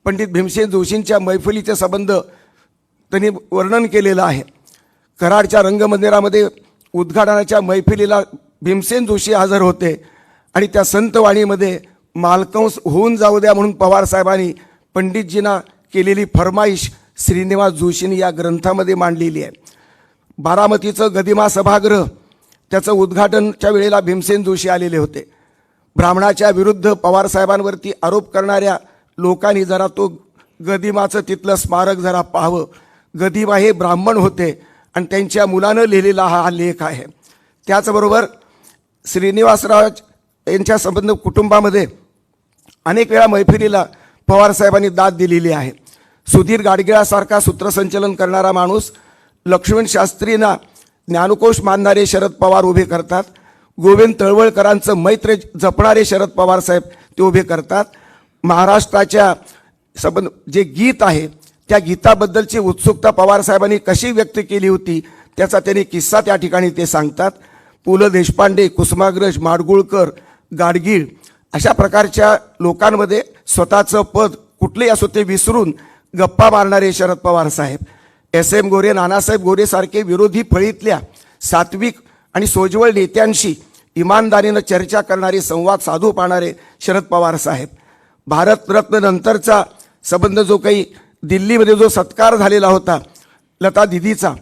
पंडित भीमसेन जोशींच्या मैफिलीचे संबंध त्यांनी वर्णन केलेलं आहे. कराडच्या रंगमंदिरामध्ये उद्घाटनाच्या मैफिलीला भीमसेन जोशी हजर होते आणि त्या संतवाणीमध्ये मालकंस होऊन जाऊ द्या म्हणून पवार साहेबांनी पंडितजींना केलेली फरमाईश श्रीनिवास जोशींनी या ग्रंथामध्ये मांडलेली आहे. बारामतीचं गदिमा सभागृह, त्याचं उद्घाटनच्या वेळेला भीमसेन जोशी आलेले होते. ब्राह्मणाच्या विरुद्ध पवार साहेबांवरती आरोप करणाऱ्या लोकांनी जरा तो गदिमाचं तिथलं स्मारक जरा पाहावं. गदिमा हे ब्राह्मण होते आणि त्यांच्या मुलानं लिहिलेला हा लेख आहे. त्याचबरोबर श्रीनिवासराव यांच्या संबंध कुटुंबामध्ये अनेक वेळा मैफिलीला पवार साहेबांनी दाद दिलेली आहे. सुधीर गाडगिळासारखा सूत्रसंचलन करणारा माणूस, लक्ष्मण शास्त्रींना ज्ञानकोश मानणारे शरद पवार उभे करतात. गोविंद तळवळकरांचं मैत्र जपणारे शरद पवार साहेब ते उभे करतात. महाराष्ट्राच्या संबंध जे गीत आहे त्या गीताबद्दलची उत्सुकता पवार साहेबांनी कशी व्यक्त केली होती त्याचा त्यांनी किस्सा त्या ठिकाणी ते सांगतात. पु ल देशपांडे, कुसुमाग्रज, माडगुळकर, गाडगीळ अशा प्रकारच्या लोकांमध्ये स्वतःचं पद कुठलेही असो ते विसरून गप्पा मारणारे शरद पवार साहेब. SM गोरे, नानासाहेब गोरेसारखे विरोधी फळीतल्या सात्विक आणि सोज्वळ नेत्यांशी इमानदारीनं चर्चा करणारे, संवाद साधू पाहणारे शरद पवार साहेब. भारतरत्न नंतरचा संबंध जो काही दिल्लीमध्ये जो सत्कार झालेला होता लता दिदीचा,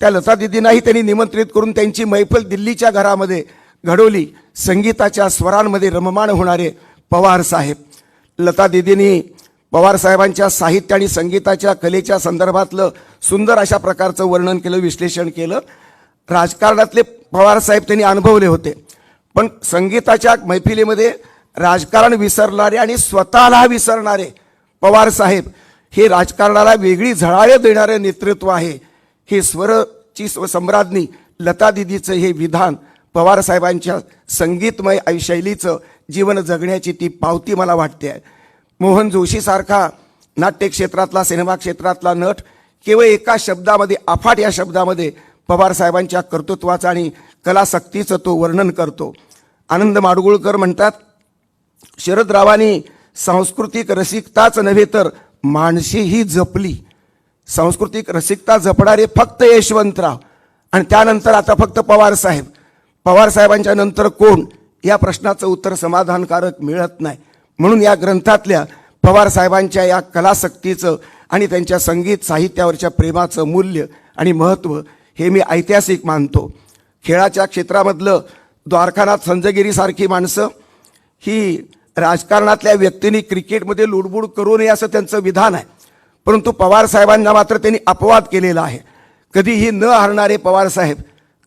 त्या लता दिदींनाही त्यांनी निमंत्रित करून त्यांची मैफल दिल्लीच्या घरामध्ये घडवली. संगीताच्या स्वरांमध्ये रममाण होणारे पवार साहेब. लता दिदींनी पवार साहेबांच्या साहित्य आणि संगीताच्या कलेच्या संदर्भातलं सुंदर अशा प्रकारचं वर्णन केलं, विश्लेषण केलं. राजकारणातले पवार साहेब त्यांनी अनुभवले होते, पण संगीताच्या मैफिलीमध्ये राजकारण विसरणारे आणि स्वतःला विसरणारे पवार साहेब हे राजकारणाला वेगळी झळाळे देणारे नेतृत्व आहे. हे स्वरची सम्राज्ञी लता दिदीचं हे विधान पवार साहेबांच्या संगीतमय शैलीचं जीवन जगण्याची ती पावती मला वाटते आहे. मोहन जोशीसारखा नाट्य क्षेत्रातला, सिनेमा क्षेत्रातला नट केवळ एका शब्दामध्ये, अफाट या शब्दामध्ये पवार साहेबांच्या कर्तृत्वाचं आणि कलाशक्तीचं तो वर्णन करतो. आनंद माडगुळकर म्हणतात, शरदरावांनी सांस्कृतिक रसिकताच नव्हे तर माणसेही जपली. सांस्कृतिक रसिकता जपणारे फक्त यशवंतराव आणि त्यानंतर आता फक्त पवार साहेब. पवार साहेबांच्या नंतर कोण या प्रश्नाचं उत्तर समाधानकारक मिळत नाही. म्हणून या ग्रंथातल्या पवार साहेबांच्या या कलाशक्तीचं आणि त्यांच्या संगीत साहित्यावरच्या प्रेमाचं मूल्य आणि महत्त्व हे मी ऐतिहासिक मानतो. खेळाच्या क्षेत्रामधलं द्वारकानाथ संजगिरीसारखी माणसं ही राजकारणातल्या व्यक्तींनी क्रिकेटमध्ये लुडबुड करू नये असं त्यांचं विधान आहे, परंतु पवार साहेबांना मात्र त्यांनी अपवाद केलेला आहे. कधीही न हरणारे पवार साहेब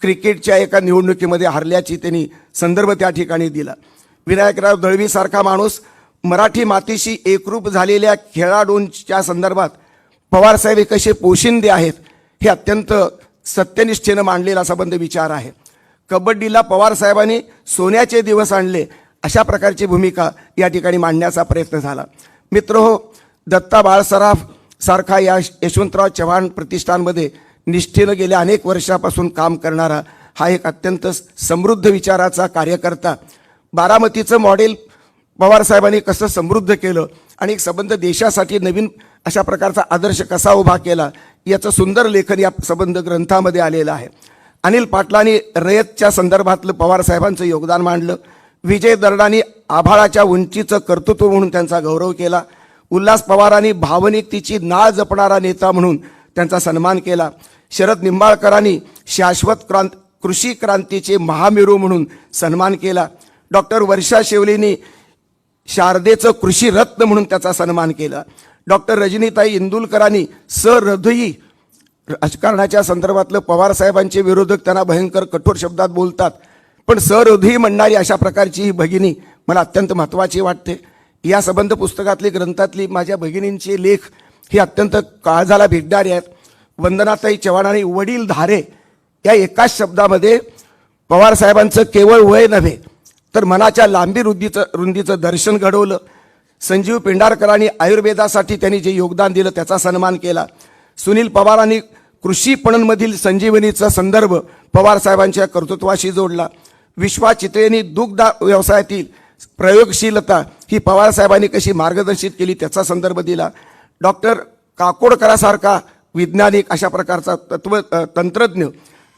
क्रिकेटच्या एका निवडणुकीमध्ये हरल्याची त्यांनी संदर्भ त्या ठिकाणी दिला. विनायकराव दळवीसारखा माणूस मराठी मातीशी एकरूप झालेल्या खेळाडूंच्या संदर्भात पवारसाहेब हे कसे पोशिंदे आहेत हे अत्यंत सत्यनिष्ठेनं मांडलेला संबंध विचार आहे. कबड्डीला पवारसाहेबांनी सोन्याचे दिवस आणले अशा प्रकारची भूमिका या ठिकाणी मांडण्याचा प्रयत्न झाला. मित्रहो, दत्ता बाळसराफ सारखा या यशवंतराव चव्हाण प्रतिष्ठानमध्ये निष्ठेनं गेल्या अनेक वर्षापासून काम करणारा हा एक अत्यंत समृद्ध विचाराचा कार्यकर्ता. बारामतीचं मॉडेल पवारसाहेबांनी कसं समृद्ध केलं आणि एक संबंध देशासाठी नवीन अशा प्रकारचा आदर्श कसा उभा केला याचं सुंदर लेखन या संबंध ग्रंथामध्ये आलेलं आहे. अनिल पाटलांनी रयतच्या संदर्भातलं पवारसाहेबांचं योगदान मांडलं. विजय दर्डांनी आभाळाच्या उंचीचं कर्तृत्व म्हणून त्यांचा गौरव केला. उल्हास पवारांनी भावनिकतेची नाळ जपणारा नेता म्हणून त्यांचा सन्मान केला. शरद निंबाळकरांनी शाश्वत कृषी क्रांतीचे महामेरू म्हणून सन्मान केला. डॉक्टर वर्षा शेवलेंनी शारदेचं कृषी रत्न म्हणून त्याचा सन्मान केला. डॉक्टर रजनीताई इंदुलकरांनी सहृदयी राजकारणाच्या संदर्भातलं पवारसाहेबांचे विरोधक त्यांना भयंकर कठोर शब्दात बोलतात, पण सहृदयी म्हणणारी अशा प्रकारची ही भगिनी मला अत्यंत महत्त्वाची वाटते. या संबंध पुस्तकातली ग्रंथातली माझ्या भगिनींचे लेख हे अत्यंत काळजाला भेटणारे आहेत. वंदनाताई चव्हाण आणि वडील धारे या एकाच शब्दामध्ये पवारसाहेबांचं केवळ वय नव्हे तर मनाच्या लांबी रुंदीचं दर्शन घडवलं. संजीव पेंढारकरांनी आयुर्वेदासाठी त्यांनी जे योगदान दिलं त्याचा सन्मान केला. सुनील पवारांनी कृषी पणनमधील संजीवनीचा संदर्भ पवारसाहेबांच्या कर्तृत्वाशी जोडला. विश्वा चित्रेंनी दुग्ध व्यवसायातील प्रयोगशीलता ही पवारसाहेबांनी कशी मार्गदर्शित केली त्याचा संदर्भ दिला. डॉक्टर काकोडकरासारखा वैज्ञानिक अशा प्रकारचा तंत्रज्ञ,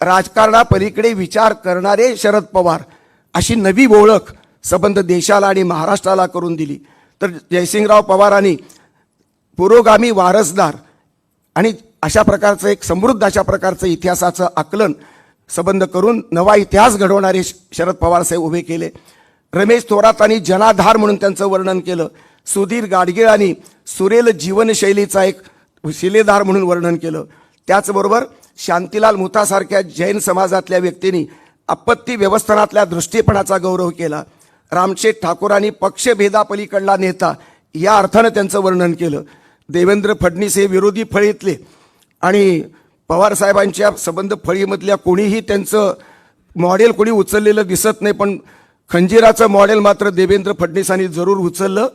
राजकारणापलीकडे विचार करणारे शरद पवार अशी नवी ओळख संबंध देशाला आणि महाराष्ट्राला करून दिली. तर जयसिंगराव पवारांनी पुरोगामी वारसदार आणि अशा प्रकारचं एक समृद्ध अशा प्रकारचं इतिहासाचं आकलन संबंध करून नवा इतिहास घडवणारे शरद पवार साहेब उभे केले. रमेश थोरातांनी जनाधार म्हणून त्यांचं वर्णन केलं. सुधीर गाडगीळांनी सुरेल जीवनशैलीचा एक शिलेदार म्हणून वर्णन केलं. त्याचबरोबर शांतीलाल मुथासारख्या जैन समाजातल्या व्यक्तींनी आपत्ती व्यवस्थापनातल्या दृष्टीपणाचा गौरव केला. रामशेठ ठाकूरांनी पक्षभेदापलीकडला नेता या अर्थानं त्यांचं वर्णन केलं. देवेंद्र फडणवीस हे विरोधी फळीतले आणि पवारसाहेबांच्या संबंध फळीमधल्या कोणीही त्यांचं मॉडेल कोणी उचललेलं दिसत नाही, पण खंजीराचं मॉडेल मात्र देवेंद्र फडणवीसांनी जरूर उचललं.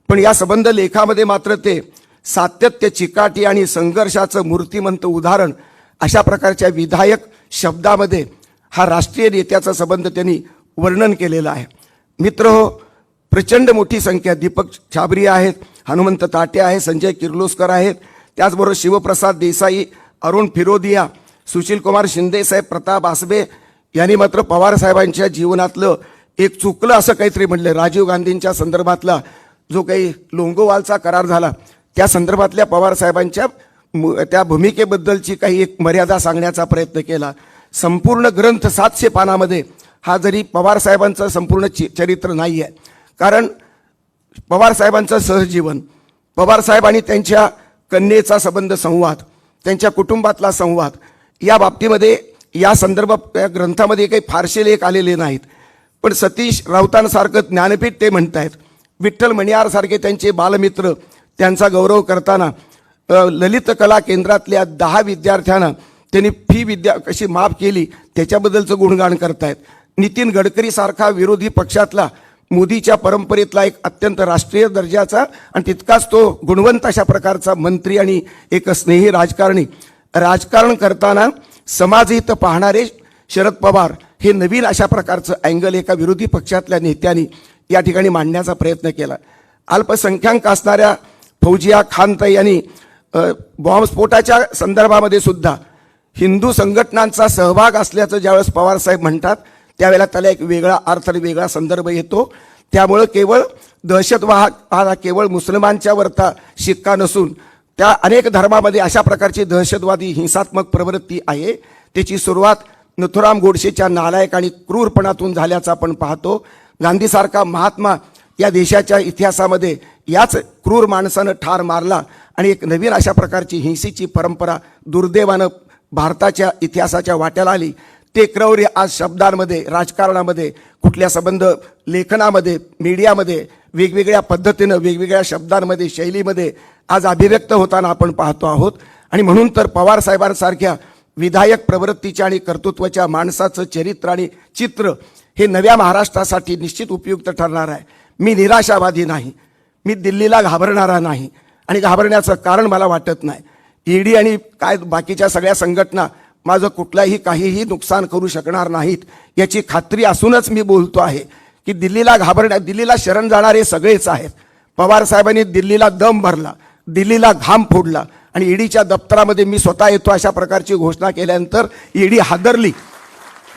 पण या संबंध लेखामध्ये मात्र ते सातत्य, चिकाटी आणि संघर्षाचं मूर्तिमंत उदाहरण अशा प्रकारच्या विधायक शब्दामध्ये हा राष्ट्रीय नेत्याचा संबंध त्यांनी वर्णन केलेला आहे. मित्रहो, प्रचंड मोठी संख्या दीपक छाबरी आहेत, हनुमंत ताटे आहे, संजय किर्लोस्कर आहेत, त्याचबरोबर शिवप्रसाद देसाई, अरुण फिरोदिया, सुशील कुमार शिंदे साहेब, प्रताप आसबे यांनी मात्र पवारसाहेबांच्या जीवनातलं एक चुकलं असं काहीतरी म्हटलं. राजीव गांधींच्या संदर्भातला जो काही लोंगोवालचा करार झाला त्या संदर्भातल्या पवारसाहेबांच्या त्या भूमिकेबद्दलची काही एक मर्यादा सांगण्याचा प्रयत्न केला. संपूर्ण ग्रंथ 700 पानामध्ये हा जरी पवारसाहेबांचं संपूर्ण चरित्र नाही आहे, कारण पवारसाहेबांचं सहजीवन, पवारसाहेब आणि त्यांच्या कन्येचा संबंध, संवाद, त्यांच्या कुटुंबातला संवाद या बाबतीमध्ये या संदर्भात या ग्रंथामध्ये काही फारसे लेख आलेले नाहीत. पण सतीश राऊतांसारखं ज्ञानपीठ ते म्हणतायत. विठ्ठल मणियारसारखे त्यांचे बालमित्र त्यांचा गौरव करताना ललित कला केंद्रातल्या 10 विद्यार्थ्यांना त्यांनी फी कशी माफ केली त्याच्याबद्दलचं गुणगान करतायत. नितीन गडकरीसारखा विरोधी पक्षातला मोदीच्या परंपरेतला एक अत्यंत राष्ट्रीय दर्जाचा आणि तितकाच तो गुणवंत अशा प्रकारचा मंत्री आणि एक स्नेही राजकारण करताना समाजहित पाहणारे शरद पवार हे नवीन अशा प्रकारचं अँगल एका विरोधी पक्षातल्या नेत्यांनी या ठिकाणी मांडण्याचा प्रयत्न केला. अल्पसंख्याक असणाऱ्या फौजिया खानताई यांनी बॉम्बस्फोटाच्या संदर्भामध्ये सुद्धा हिंदू संघटनांचा सहभाग असल्याचं ज्यावेळेस पवारसाहेब म्हणतात त्यावेळेला त्याला एक वेगळा अर्थ आणि वेगळा संदर्भ येतो. त्यामुळं केवळ दहशतवाद हा केवळ मुसलमानच्या वरता शिक्का नसून त्या अनेक धर्मामध्ये अशा प्रकारची दहशतवादी हिंसात्मक प्रवृत्ती आहे. त्याची सुरुवात नथुराम गोडसेच्या नालायक आणि क्रूरपणातून झाल्याचं आपण पाहतो. गांधीसारखा महात्मा या देशाच्या इतिहासामध्ये याच क्रूर माणसानं ठार मारला आणि एक नवीन अशा प्रकारची हिंसेची परंपरा दुर्दैवानं भारताच्या इतिहासाच्या वाट्याला आली. ते क्रौर्य आज शब्दांमध्ये, राजकारणामध्ये, कुठल्या संबंध लेखनामध्ये, मीडियामध्ये वेगवेगळ्या पद्धतीनं, वेगवेगळ्या शब्दांमध्ये, शैलीमध्ये आज अभिव्यक्त होताना आपण पाहतो आहोत. आणि म्हणून तर पवार साहेबांसारख्या विधायक प्रवृत्तीच्या आणि कर्तृत्वाच्या माणसाचं चरित्र आणि चित्र हे नव्या महाराष्ट्रासाठी निश्चित उपयुक्त ठरणार आहे. मी निराशावादी नाही, मी दिल्लीला घाबरणारा नाही आणि घाबरण्याचं कारण मला वाटत नाही. ईडी आणि काय बाकीच्या सगळ्या संघटना माझं कुठल्याही काहीही नुकसान करू शकणार नाहीत याची खात्री असूनच मी बोलतो आहे की दिल्लीला शरण जाणारे सगळेच आहेत. पवार साहेबांनी दिल्लीला दम भरला, दिल्लीला घाम फोडला आणि ईडीच्या दप्तरामध्ये मी स्वतः येतो अशा प्रकारची घोषणा केल्यानंतर ईडी हादरली.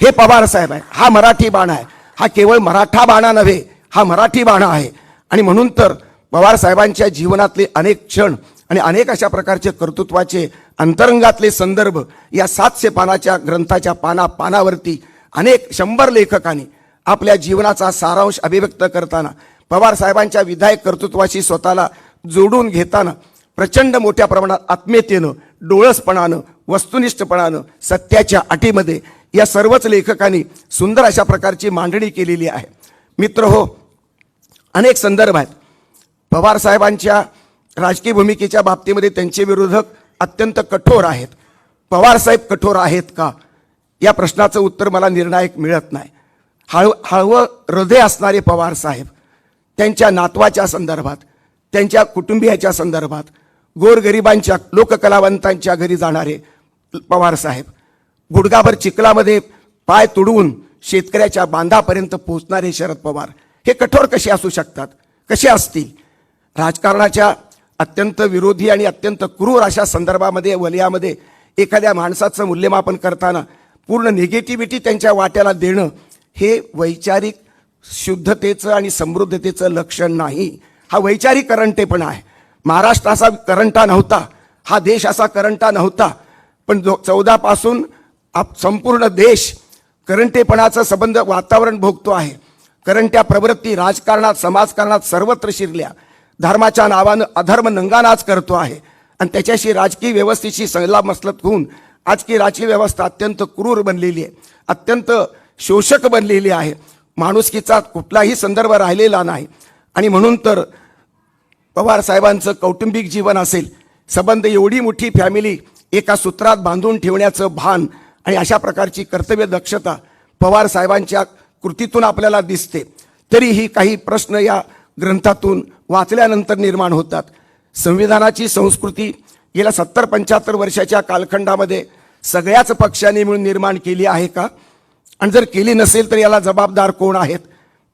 हे पवार साहेब आहे, हा मराठी बाणा आहे, हा केवळ मराठा बाणा नव्हे, हा मराठी बाणा आहे. आणि म्हणून तर पवार साहेबांच्या जीवनातले अनेक क्षण आणि अनेक अशा प्रकारचे कर्तृत्वाचे अंतरंगातले संदर्भ या 700 पानाच्या ग्रंथाच्या पानावरती अनेक 100 लेखकांनी आपल्या जीवनाचा सारांश अभिव्यक्त करताना पवार साहेबांच्या विधायक कर्तृत्वाशी स्वतःला जोडून घेताना प्रचंड मोठ्या प्रमाणात आत्मीयतेनं, डोळसपणानं, वस्तुनिष्ठपणानं, सत्याच्या अटीमध्ये या सर्वच लेखकांनी सुंदर अशा प्रकारची मांडणी केलेली आहे. मित्र हो, अनेक संदर्भ आहेत. पवार साहेबांच्या राजकीय भूमिकेच्या बाबतीमध्ये त्यांचे विरोधक अत्यंत कठोर आहेत. पवार साहेब कठोर आहेत का या प्रश्नाचं उत्तर मला निर्णायक मिळत नाही. हळवं हृदय असणारे पवार साहेब, त्यांच्या नातवाच्या संदर्भात, त्यांच्या कुटुंबियाच्या संदर्भात, गोरगरिबांच्या, लोककलावंतांच्या घरी जाणारे पवार साहेब, गुडघाभर चिखलामध्ये पाय तुडवून शेतकऱ्याच्या बांधापर्यंत पोहोचणारे शरद पवार, हे कठोर कसे असू शकतात, कसे असतील? राजकारणाच्या अत्यंत विरोधी आणि अत्यंत क्रूर अशा संदर्भामध्ये, वलयामध्ये एखाद्या माणसाचं मूल्यमापन करताना पूर्ण निगेटिव्हिटी त्यांच्या वाट्याला देणं हे वैचारिक शुद्धतेचं आणि समृद्धतेचं लक्षण नाही. हा वैचारिक करंटेपणा आहे. महाराष्ट्र असा करंटा नव्हता, हा देश असा करंटा नव्हता, पण 14 पासून संपूर्ण देश करंटेपणाचं संबंध वातावरण भोगतो आहे. करंट्या प्रवृत्ती राजकारणात, समाजकारणात सर्वत्र शिरल्या. धर्माच्या नावानं अधर्म नंगानाच करतो आहे आणि त्याच्याशी राजकीय व्यवस्थेशी सल्लामसलत होऊन आजची राजकीय व्यवस्था अत्यंत क्रूर बनलेली आहे, अत्यंत शोषक बनलेली आहे. माणुसकीचा कुठलाही संदर्भ राहिलेला नाही. आणि म्हणून तर पवार साहेबांचं कौटुंबिक जीवन असेल, संबंध, एवढी मोठी फॅमिली एका सूत्रात बांधून ठेवण्याचं भान आणि अशा प्रकारची कर्तव्य दक्षता पवार साहेबांच्या कृतीतून आपल्याला दिसते. तरीही काही प्रश्न या ग्रंथातून वाचल्यानंतर निर्माण होतात. संविधानाची संस्कृती गेल्या 70-75 वर्षाच्या कालखंडामध्ये सगळ्याच पक्षांनी मिळून निर्माण केली आहे का? आणि जर केली नसेल तर याला जबाबदार कोण आहेत?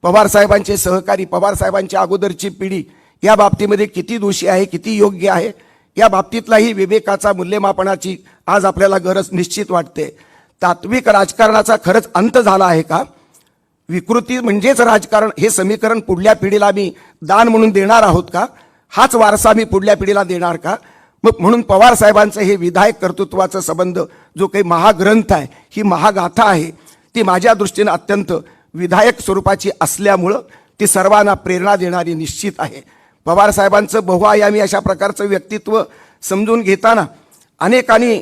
पवार साहेबांचे सहकारी, पवार साहेबांच्या अगोदरची पिढी या बाबतीमध्ये किती दोषी आहे, किती योग्य आहे, या बाबतीतलाही विवेकाचा, मूल्यमापनाची आज आपल्याला गरज निश्चित वाटते. तात्विक राजकारणाचा खरंच अंत झाला आहे का? विकृती म्हणजेच राजकारण हे समीकरण पुढल्या पिढीला मी दान म्हणून देणार आहोत का? हाच वारसा मी पुढल्या पिढीला देणार का? मग म्हणून पवार साहेबांचं हे विधायक कर्तृत्वाचा संबंध जो काही महाग्रंथ आहे, ही महागाथा आहे, ती माझ्या दृष्टीनं अत्यंत विधायक स्वरूपाची असल्यामुळं ती सर्वांना प्रेरणा देणारी निश्चित आहे. पवार साहेबांचं बहुआयामी अशा प्रकारचं व्यक्तित्व समजून घेताना अनेकांनी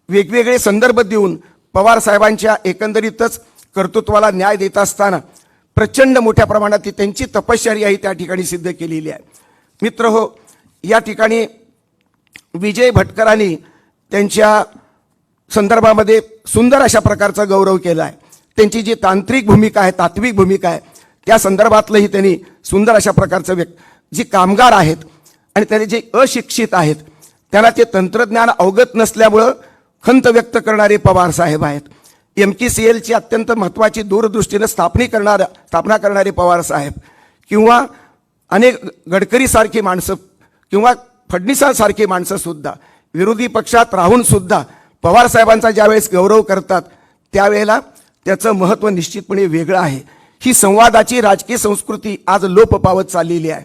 वेगवेगळे संदर्भ देऊन पवार साहेबांच्या एकंदरीतच कर्तृत्वाला न्याय देत असताना प्रचंड मोठ्या प्रमाणात ती त्यांची तपश्चर्याही त्या ठिकाणी सिद्ध केलेली आहे. मित्र हो, या ठिकाणी विजय भटकरांनी त्यांच्या संदर्भामध्ये सुंदर अशा प्रकारचा गौरव केला आहे. त्यांची जी तांत्रिक भूमिका आहे, तात्विक भूमिका आहे, त्या संदर्भातलंही त्यांनी सुंदर अशा प्रकारचं जी कामगार आहेत आणि त्याने जे अशिक्षित आहेत त्यांना ते तंत्रज्ञान अवगत नसल्यामुळं खंत व्यक्त करणारे पवार साहेब आहेत. MKCLची अत्यंत महत्त्वाची दूरदृष्टीनं स्थापना करणारे पवार साहेब, किंवा अनेक गडकरीसारखी माणसं किंवा फडणवीसांसारखी माणसं सुद्धा विरोधी पक्षात राहून सुद्धा पवार साहेबांचा ज्यावेळेस गौरव करतात त्यावेळेला त्याचं महत्त्व निश्चितपणे वेगळं आहे. ही संवादाची राजकीय संस्कृती आज लोप पावत चाललेली आहे.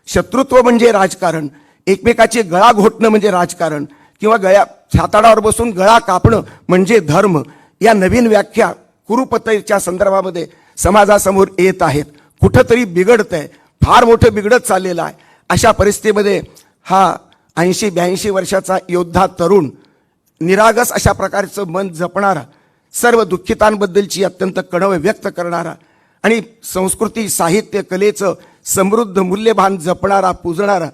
शत्रुत्व म्हणजे राजकारण, एकमेकाची गळा घोटणं म्हणजे राजकारण, किंवा छाताडावर बसून गळा कापणं म्हणजे धर्म, या नवीन व्याख्या कुरुपतेच्या संदर्भामध्ये समाजासमोर येत आहेत. कुठंतरी बिघडतंय, फार मोठं बिघडत चाललेलं आहे. अशा परिस्थितीमध्ये हा 80-82 वर्षाचा योद्धा तरुण, निरागस अशा प्रकारचं मन जपणारा, सर्व दुःखितांबद्दलची अत्यंत कळवळ व्यक्त करणारा आणि संस्कृती, साहित्य, कलेचं समृद्ध मूल्यभान जपणारा, पूजणारा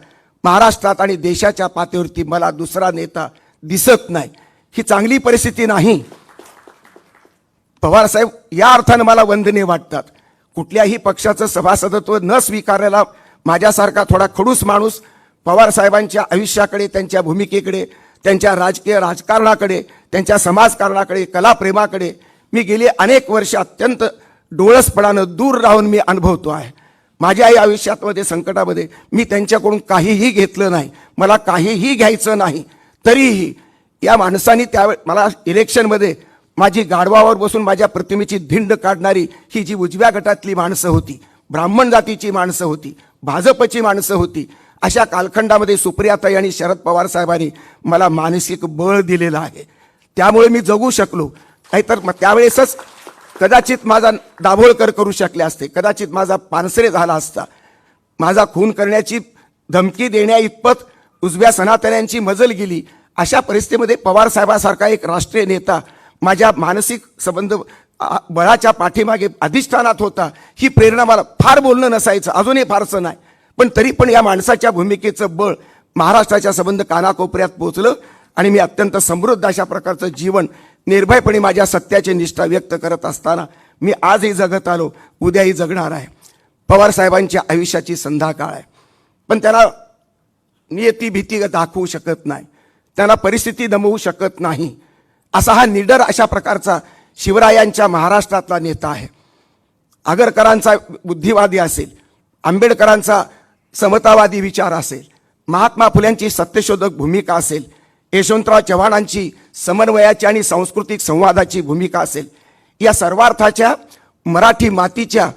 महाराष्ट्रात आणि देशाच्या पातळीवरती मला दुसरा नेता दिसत नाही. ही चांगली परिस्थिती नाही. पवारसाहेब या अर्थानं मला वंदनीय वाटतात. कुठल्याही पक्षाचं सभासदत्व न स्वीकारलेला माझ्यासारखा थोडा खडूस माणूस पवारसाहेबांच्या आयुष्याकडे, त्यांच्या भूमिकेकडे, त्यांच्या राजकीय राजकारणाकडे, त्यांच्या समाजकारणाकडे, कलाप्रेमाकडे मी गेली अनेक वर्ष अत्यंत डोळसपणानं दूर राहून मी अनुभवतो आहे. माझ्याही आयुष्यामध्ये संकटामध्ये मी त्यांच्याकडून काहीही घेतलं नाही, मला काहीही घ्यायचं नाही. तरीही या माणसांनी त्यावेळी मला इलेक्शनमध्ये माझी गाढवावर बसून माझ्या प्रतिमेची धिंड काढणारी ही जी उजव्या गटातली माणसं होती, ब्राह्मण जातीची माणसं होती, भाजपची माणसं होती, अशा कालखंडामध्ये सुप्रियाताई आणि शरद पवार साहेबांनी मला मानसिक बळ दिलेलं आहे. त्यामुळे मी जगू शकलो. नाहीतर त्यावेळेसच कदाचित माझा दाभोळकर करू शकले असते, कदाचित माझा पानसरे झाला असता. माझा खून करण्याची धमकी देण्या इतपत उजव्या सनातन्यांची मजल गेली. अशा परिस्थितीमध्ये पवार साहेबासारखा एक राष्ट्रीय नेता माझ्या मानसिक संबंध बळाच्या पाठीमागे अधिष्ठानात होता. ही प्रेरणा मला फार बोलणं नसायचं, अजूनही फारसं नाही, पण तरी पण या माणसाच्या भूमिकेचं बळ महाराष्ट्राच्या संबंध कानाकोपऱ्यात पोहोचलं आणि मी अत्यंत समृद्ध अशा प्रकारचं जीवन निर्भयपणे माझ्या सत्याची निष्ठा व्यक्त करत असताना मी आजही जगत आलो, उद्याही जगणार आहे. पवार साहेबांच्या आयुष्याची संध्याकाळ आहे, पण त्यांना नियती भीती दाखवू शकत नाही, त्यांना परिस्थिती दमवू शकत नाही. असा हा निडर अशा प्रकारचा शिवरायांच्या महाराष्ट्रातला नेता आहे. आगरकरांचा बुद्धिवादी असेल, आंबेडकरांचा समतावादी विचार असेल, महात्मा फुल्यांची सत्यशोधक भूमिका असेल, यशवंतराव चव्हाणांची समन्वयाची आणि सांस्कृतिक संवादाची भूमिका असेल, या सर्वार्थाच्या मराठी मातीच्या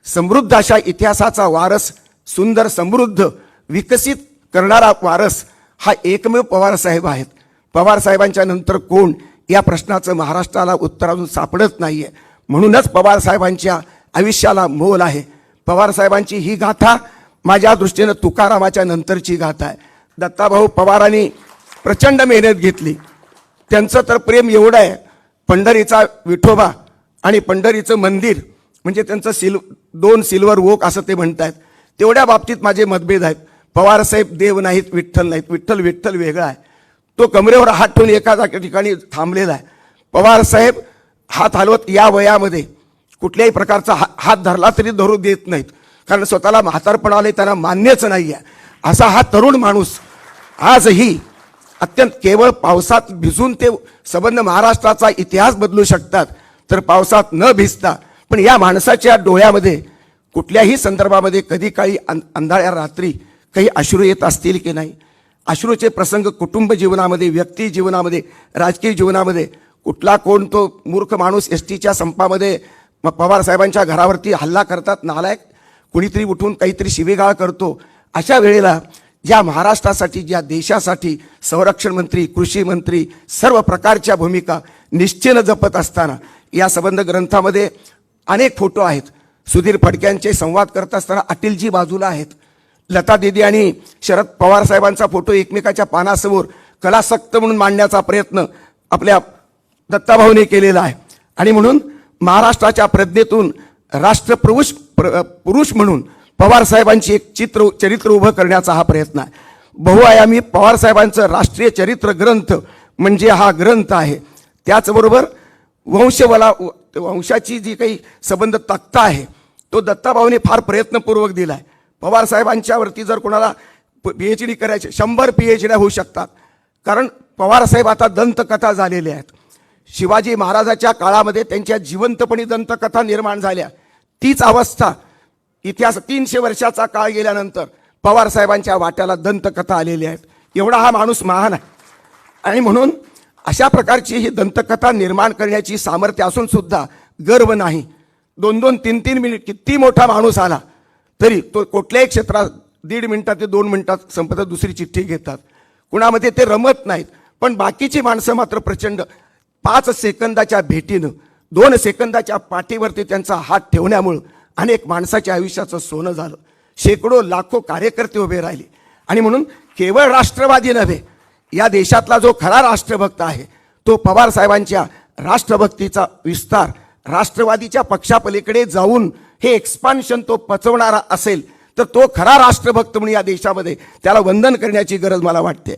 समृद्ध अशा इतिहासाचा वारस, सुंदर समृद्ध विकसित करणारा वारस हा एकमेव पवारसाहेब आहेत. पवारसाहेबांच्या नंतर कोण, या प्रश्नाचं महाराष्ट्राला उत्तर अजून सापडत नाहीये. म्हणूनच पवारसाहेबांच्या आयुष्याला मोल आहे. पवारसाहेबांची ही गाथा माझ्या दृष्टीनं तुकारामाच्या नंतरची गाथा आहे. दत्ताभाऊ पवारांनी प्रचंड मेहनत घेतली. त्यांचं तर प्रेम एवढं आहे, पंढरीचा विठोबा आणि पंढरीचं मंदिर म्हणजे त्यांचं 2 सिल्वर वोक असं ते म्हणतायत. तेवढ्या बाबतीत माझे मतभेद आहेत. पवारसाहेब देव नाहीत, विठ्ठल नाहीत. विठ्ठल वेगळा आहे. तो कमरेवर हात ठेवून एका ठिकाणी थांबलेला आहे. पवारसाहेब हात हलवत या वयामध्ये कुठल्याही प्रकारचा हात धरला तरी धरू देत नाहीत, कारण स्वतःला म्हातारपण आले त्यांना मान्यच नाही आहे. असा हा तरुण माणूस आजही अत्यंत केवळ पावसात भिजून ते संबंध महाराष्ट्राचा इतिहास बदलू शकतात, तर पावसात न भिजता. पण या माणसाच्या डोळ्यामध्ये कुठल्याही संदर्भामध्ये कधी काळी अंधाळ्या रात्री काही अश्रू येत असतील की नाही? अश्रूचे प्रसंग कुटुंब जीवनामध्ये, व्यक्ती जीवनामध्ये, राजकीय जीवनामध्ये कुठला कोण तो मूर्ख माणूस एसटीच्या संपामध्ये पवारसाहेबांच्या घरावरती हल्ला करतात, नालायक कुणीतरी उठून काहीतरी शिवीगाळ करतो. अशा वेळेला ज्या महाराष्ट्रासाठी, ज्या देशासाठी संरक्षण मंत्री, कृषी मंत्री सर्व प्रकारच्या भूमिका निश्चयनं जपत असताना या संबंध ग्रंथामध्ये अनेक फोटो आहेत. सुधीर फडक्यांचे संवाद करत असताना अटीलजी बाजूला आहेत. लता दीदी आणि शरद पवार साहेबांचा फोटो एकमेकाच्या पानासमोर कलासक्त म्हणून मांडण्याचा प्रयत्न आपल्या दत्ताभाऊने केलेला आहे. आणि म्हणून महाराष्ट्राच्या प्रज्ञेतून पुरुष म्हणून पवार साहेबांची एक चरित्र उभं करण्याचा हा प्रयत्न आहे. बहुआयामी पवार साहेबांचं राष्ट्रीय चरित्र ग्रंथ म्हणजे हा ग्रंथ आहे. त्याचबरोबर वंशाची जी काही संबंध तक्ता आहे तो दत्ताभाऊने फार प्रयत्नपूर्वक दिला आहे. पवार साहेबांच्यावरती जर कोणाला PhD करायचे 100 PhD होऊ शकतात, कारण पवारसाहेब आता दंतकथा झालेले आहेत. शिवाजी महाराजाच्या काळामध्ये त्यांच्या जिवंतपणी दंतकथा निर्माण झाल्या. तीच अवस्था इतिहास 300 वर्षाचा काळ गेल्यानंतर पवारसाहेबांच्या वाट्याला दंतकथा आलेल्या आहेत. एवढा हा माणूस महान आहे. आणि म्हणून अशा प्रकारची ही दंतकथा निर्माण करण्याची सामर्थ्य असून सुद्धा गर्व नाही. 2-2, 3-3 मिनिट किती मोठा माणूस आला तरी तो कुठल्याही क्षेत्रात 1.5 मिनिटात ते 2 मिनिटात संपत दुसरी चिठ्ठी घेतात. कुणामध्ये ते रमत नाहीत. पण बाकीची माणसं मात्र प्रचंड 5 सेकंदाच्या भेटीनं, 2 सेकंदाच्या पाठीवरती त्यांचा हात ठेवण्यामुळं अनेक माणसाच्या आयुष्याचं सोनं झालं. शेकडो लाखो कार्यकर्ते उभे राहिले. आणि म्हणून केवळ राष्ट्रवादी नव्हे, या देशातला जो खरा राष्ट्रभक्त आहे तो पवार साहेबांच्या राष्ट्रभक्तीचा विस्तार, राष्ट्रवादीच्या पक्षापलीकडे जाऊन हे एक्सपान्शन तो पचवणारा असेल तर तो खरा राष्ट्रभक्त म्हणून या देशामध्ये त्याला वंदन करण्याची गरज मला वाटते.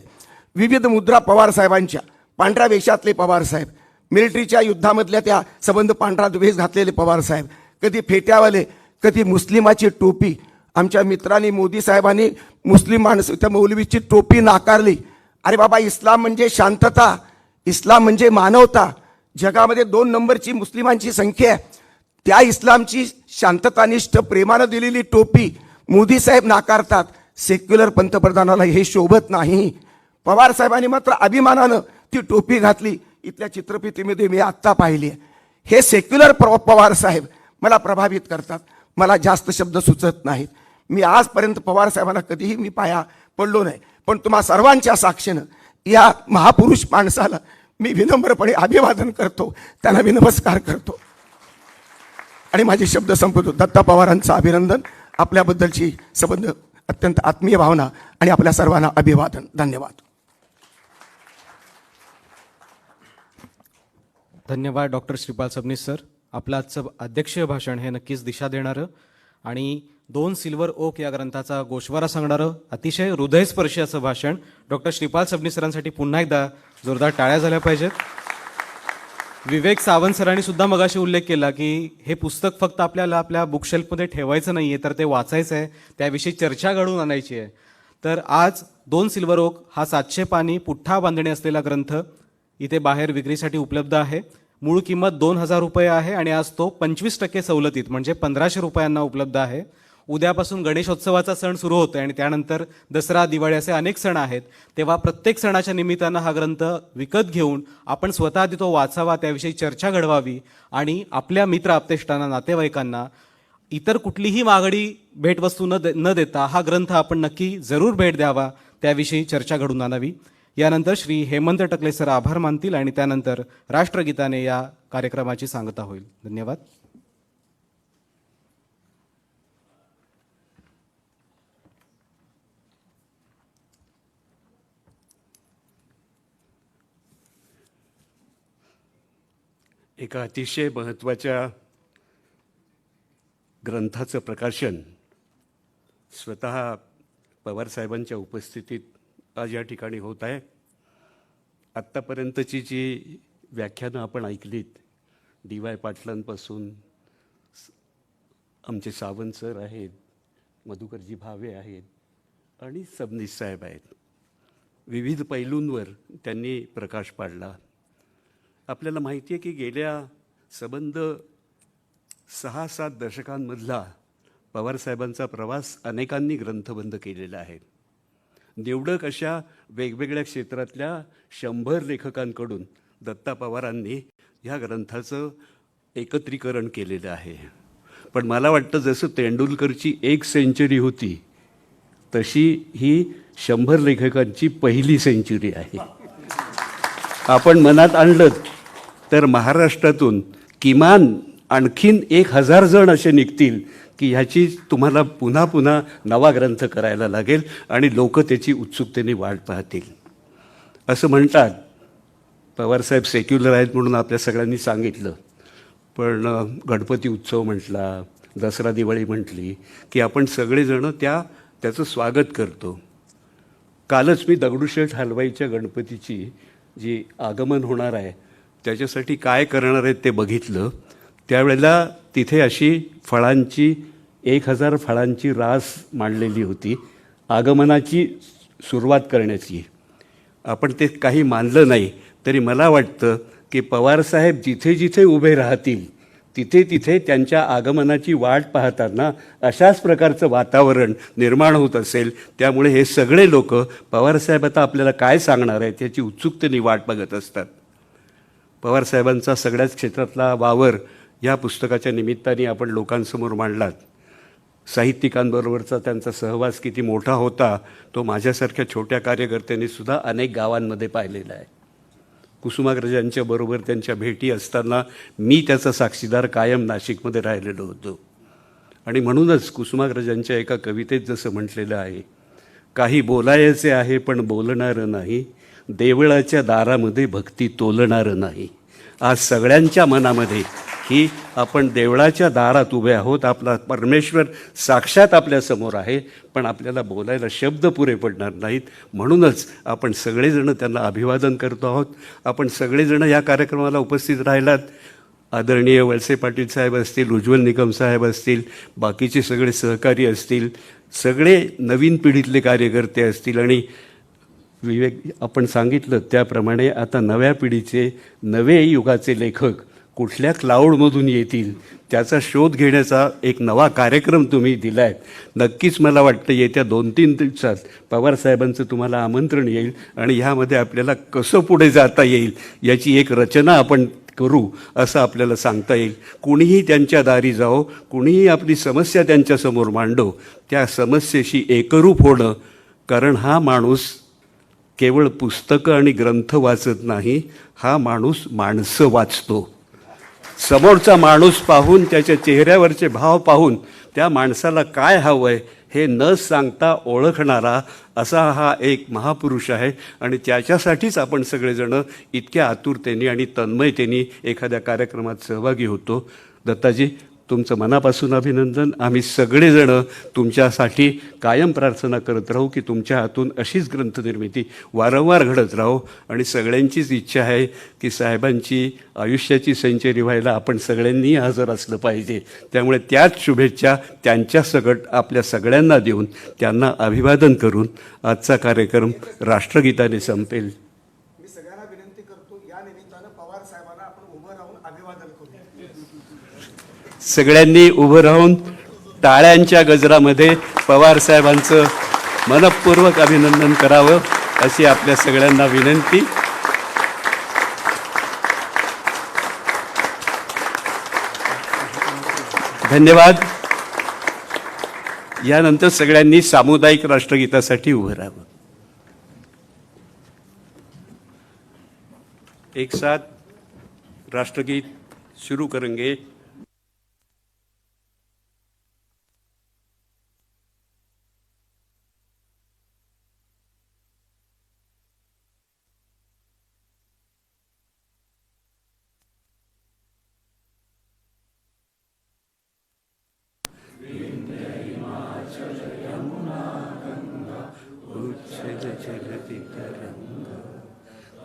विविध मुद्रा पवार साहेबांच्या, पांढऱ्या वेशातले पवार साहेब, मिलिटरीच्या युद्धामधल्या त्या संबंध पांढरा वेश घातलेले पवार साहेब, कधी फेट्यावाले, कधी मुस्लिमाची टोपी. आमच्या मित्रांनी, मोदी साहेबांनी मुस्लिम माणसं त्या मौलवीची टोपी नाकारली. अरे बाबा, इस्लाम म्हणजे शांतता, इस्लाम म्हणजे मानवता. जगामध्ये 2 नंबरची मुस्लिमांची संख्या आहे, त्या इस्लामची शांततानिष्ठ प्रेमानं दिलेली टोपी मोदी साहेब नाकारतात. सेक्युलर पंतप्रधानाला हे शोभत नाही. पवार साहेबांनी मात्र अभिमानानं ती टोपी घातली. इथल्या चित्रफितीमध्ये मी आत्ता पाहिली आहे. हे सेक्युलर पवार साहेब मला प्रभावित करतात. मला जास्त शब्द सुचत नाहीत. मी आजपर्यंत पवार साहेबांना कधीही मी पाया पडलो नाही, पण तुम्हा सर्वांच्या साक्षीनं या महापुरुष माणसाला मी विनम्रपणे अभिवादन करतो, त्यांना नमस्कार करतो आणि माझे शब्द संपवतो. दत्ता पवारांचं अभिनंदन, आपल्याबद्दलची संबंध अत्यंत आत्मीय भावना आणि आपल्या सर्वांना अभिवादन. धन्यवाद. धन्यवाद डॉक्टर श्रीपाल सबनीस सर. आपलं आजचं अध्यक्षीय भाषण हे नक्कीच दिशा देणारं आणि 2 सिल्वर ओक या ग्रंथाचा गोषवारा सांगणारं अतिशय हृदयस्पर्शी असं भाषण डॉक्टर श्रीपाल सबनीस सरांसाठी पुन्हा एकदा जोरदार टाळ्या झाल्या पाहिजेत. विवेक सावंत सरांनी सुद्धा मगाशी उल्लेख केला की हे पुस्तक फक्त आपल्याला आपल्या बुकशेल्फमध्ये ठेवायचं नाही आहे, तर ते वाचायचं आहे, त्याविषयी चर्चा घडवून आणायची आहे. तर आज 2 सिल्वर ओक हा 700 पानी पुठ्ठा बांधणी असलेला ग्रंथ इथे बाहेर विक्रीसाठी उपलब्ध आहे. मूळ किंमत 2000 रुपये आहे आणि आज तो 25% सवलतीत म्हणजे 1500 रुपयांना उपलब्ध आहे. उद्यापासून गणेशोत्सवाचा सण सुरू होतो आणि त्यानंतर दसरा, दिवाळी असे अनेक सण आहेत. तेव्हा प्रत्येक सणाच्या निमित्तानं हा ग्रंथ विकत घेऊन आपण स्वतः आधी तो वाचावा, त्याविषयी चर्चा घडवावी आणि आपल्या मित्र आपतेष्टांना, नातेवाईकांना इतर कुठलीही महागडी भेटवस्तू न देता हा ग्रंथ आपण नक्की जरूर भेट द्यावा, त्याविषयी चर्चा घडून आणावी. यानंतर श्री हेमंत टकले सर आभार मानतील आणि त्यानंतर राष्ट्रगीताने या कार्यक्रमाची सांगता होईल. धन्यवाद. एका अतिशय महत्त्वाच्या ग्रंथाचं प्रकाशन स्वतः पवारसाहेबांच्या उपस्थितीत आज या ठिकाणी होत आहे. आत्तापर्यंतची जी व्याख्यानं आपण ऐकलीत, डी.वाय. पाटलांपासून आमचे सावंत सर आहेत, मधुकरजी भावे आहेत आणि सबनीस साहेब आहेत. विविध पैलूंवर त्यांनी प्रकाश पाडला. आपल्याला माहिती आहे की गेल्या संबंध 6-7 दशकांमधला पवारसाहेबांचा प्रवास अनेकांनी ग्रंथबंध केलेला आहे. निवडक अशा वेगवेगळ्या क्षेत्रातल्या 100 लेखकांकडून दत्ता पवारांनी ह्या ग्रंथाचं एकत्रीकरण केलेलं आहे. पण मला वाटतं जसं तेंडुलकरची 1 सेंचुरी होती तशी ही 100 लेखकांची पहिली सेंचुरी आहे. आपण मनात आणलं तर महाराष्ट्रातून किमान आणखीन 1000 जण असे निघतील की ह्याची तुम्हाला पुन्हा पुन्हा नवा ग्रंथ करायला लागेल आणि लोक त्याची उत्सुकतेने वाट पाहतील. असं म्हणतात, पवारसाहेब सेक्युलर आहेत म्हणून आपल्या सगळ्यांनी सांगितलं, पण गणपती उत्सव म्हटला, दसरा दिवाळी म्हटली की आपण सगळेजणं त्याचं स्वागत करतो. कालच मी दगडूशेठ हलवाईच्या गणपतीची जी आगमन होणार आहे त्याच्यासाठी काय करणार आहेत ते बघितलं. त्यावेळेला तिथे अशी 1000 फळांची रास मांडलेली होती आगमनाची सुरुवात करण्याची. आपण ते काही मानलं नाही तरी मला वाटतं की पवारसाहेब जिथे जिथे उभे राहतील तिथे तिथे त्यांच्या आगमनाची वाट पाहताना अशाच प्रकारचं वातावरण निर्माण होत असेल. त्यामुळे हे सगळे लोक पवारसाहेब आता आपल्याला काय सांगणार आहेत याची उत्सुकतेने वाट बघत असतात. पवारसाहेबांचा सगळ्याच क्षेत्रातला वावर या पुस्तकाच्या निमित्ताने आपण लोकांसमोर मांडलात. साहित्यिकांबरोबरचा त्यांचा सहवास किती मोठा होता तो माझ्यासारख्या छोट्या कार्यकर्त्यांनी सुद्धा अनेक गावांमध्ये पाहिलेला आहे. कुसुमाग्रजांच्या बरोबर त्यांच्या भेटी असताना मी त्याचा साक्षीदार कायम नाशिकमध्ये राहिलेलो होतो. आणि म्हणूनच कुसुमाग्रजांच्या एका कवितेत जसं म्हटलेलं आहे काही बोलायचे आहे पण बोलणारं नाही, देवळाच्या दारामध्ये भक्ती तोलणारं नाही. आज सगळ्यांच्या मनामध्ये की आपण देवळाच्या दारात उभे आहोत, आपला परमेश्वर साक्षात आपल्यासमोर आहे, पण आपल्याला बोलायला शब्द पुरे पडणार नाहीत. म्हणूनच आपण सगळेजण त्यांना अभिवादन करतो आहोत. आपण सगळेजण या कार्यक्रमाला उपस्थित राहिलात. आदरणीय वळसे पाटील साहेब असतील, उज्ज्वल निकम साहेब असतील, बाकीचे सगळे सहकारी असतील, सगळे नवीन पिढीतले कार्यकर्ते असतील आणि विवेक आपण सांगितलं त्याप्रमाणे आता नव्या पिढीचे नवे युगाचे लेखक कुठल्या क्लाउडमधून येतील त्याचा शोध घेण्याचा एक नवा कार्यक्रम तुम्ही दिला आहे. नक्कीच मला वाटतं येत्या 2-3 दिवसात पवारसाहेबांचं तुम्हाला आमंत्रण येईल आणि ह्यामध्ये आपल्याला कसं पुढे जाता येईल याची एक रचना आपण करू असं आपल्याला सांगता येईल. कुणीही त्यांच्या दारी जाओ, कुणीही आपली समस्या त्यांच्यासमोर मांडो, त्या समस्येशी एकरूप होणं. कारण हा माणूस केवळ पुस्तकं आणि ग्रंथ वाचत नाही, हा माणूस माणसं वाचतो. समोरचा माणूस पाहून, त्याच्या चेहऱ्यावरचे भाव पाहून त्या माणसाला काय हवं आहे हे न सांगता ओळखणारा असा हा एक महापुरुष आहे. आणि त्याच्यासाठीच आपण सगळेजण इतक्या आतुरतेने आणि तन्मयतेने एखाद्या कार्यक्रमात सहभागी होतो. दत्ताजी, तुमचं मनापासून अभिनंदन. आम्ही सगळेजण तुमच्यासाठी कायम प्रार्थना करत राहू की तुमच्या हातून अशीच ग्रंथनिर्मिती वारंवार घडत राहो. आणि सगळ्यांचीच इच्छा आहे की साहेबांची आयुष्याची सेंचुरी व्हायला आपण सगळ्यांनी हजर असलं पाहिजे. त्यामुळे त्याच शुभेच्छा त्यांच्या सकट आपल्या सगळ्यांना देऊन त्यांना अभिवादन करून आजचा कार्यक्रम राष्ट्रगीताने संपेल. मी सगळ्यांना विनंती करतो, या निमित्तानं पवार साहेबांना आपण उभं राहून अभिवादन करू. सगळ्यांनी उभं राहून टाळ्यांच्या गजरामध्ये पवार साहेबांचं मनपूर्वक अभिनंदन करावं अशी आपल्या सगळ्यांना विनंती. धन्यवाद. यानंतर सगळ्यांनी सामुदायिक राष्ट्रगीतासाठी उभं राहावं. एक साथ राष्ट्रगीत शुरू करेंगे.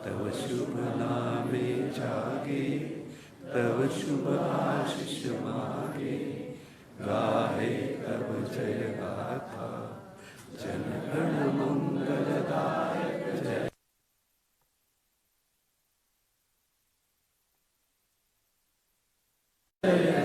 तव शुभ नामे जागे, तव शुभ आशीष मागे, गाहे तव जय गाथा, जनगण मंगलदायक जय. जय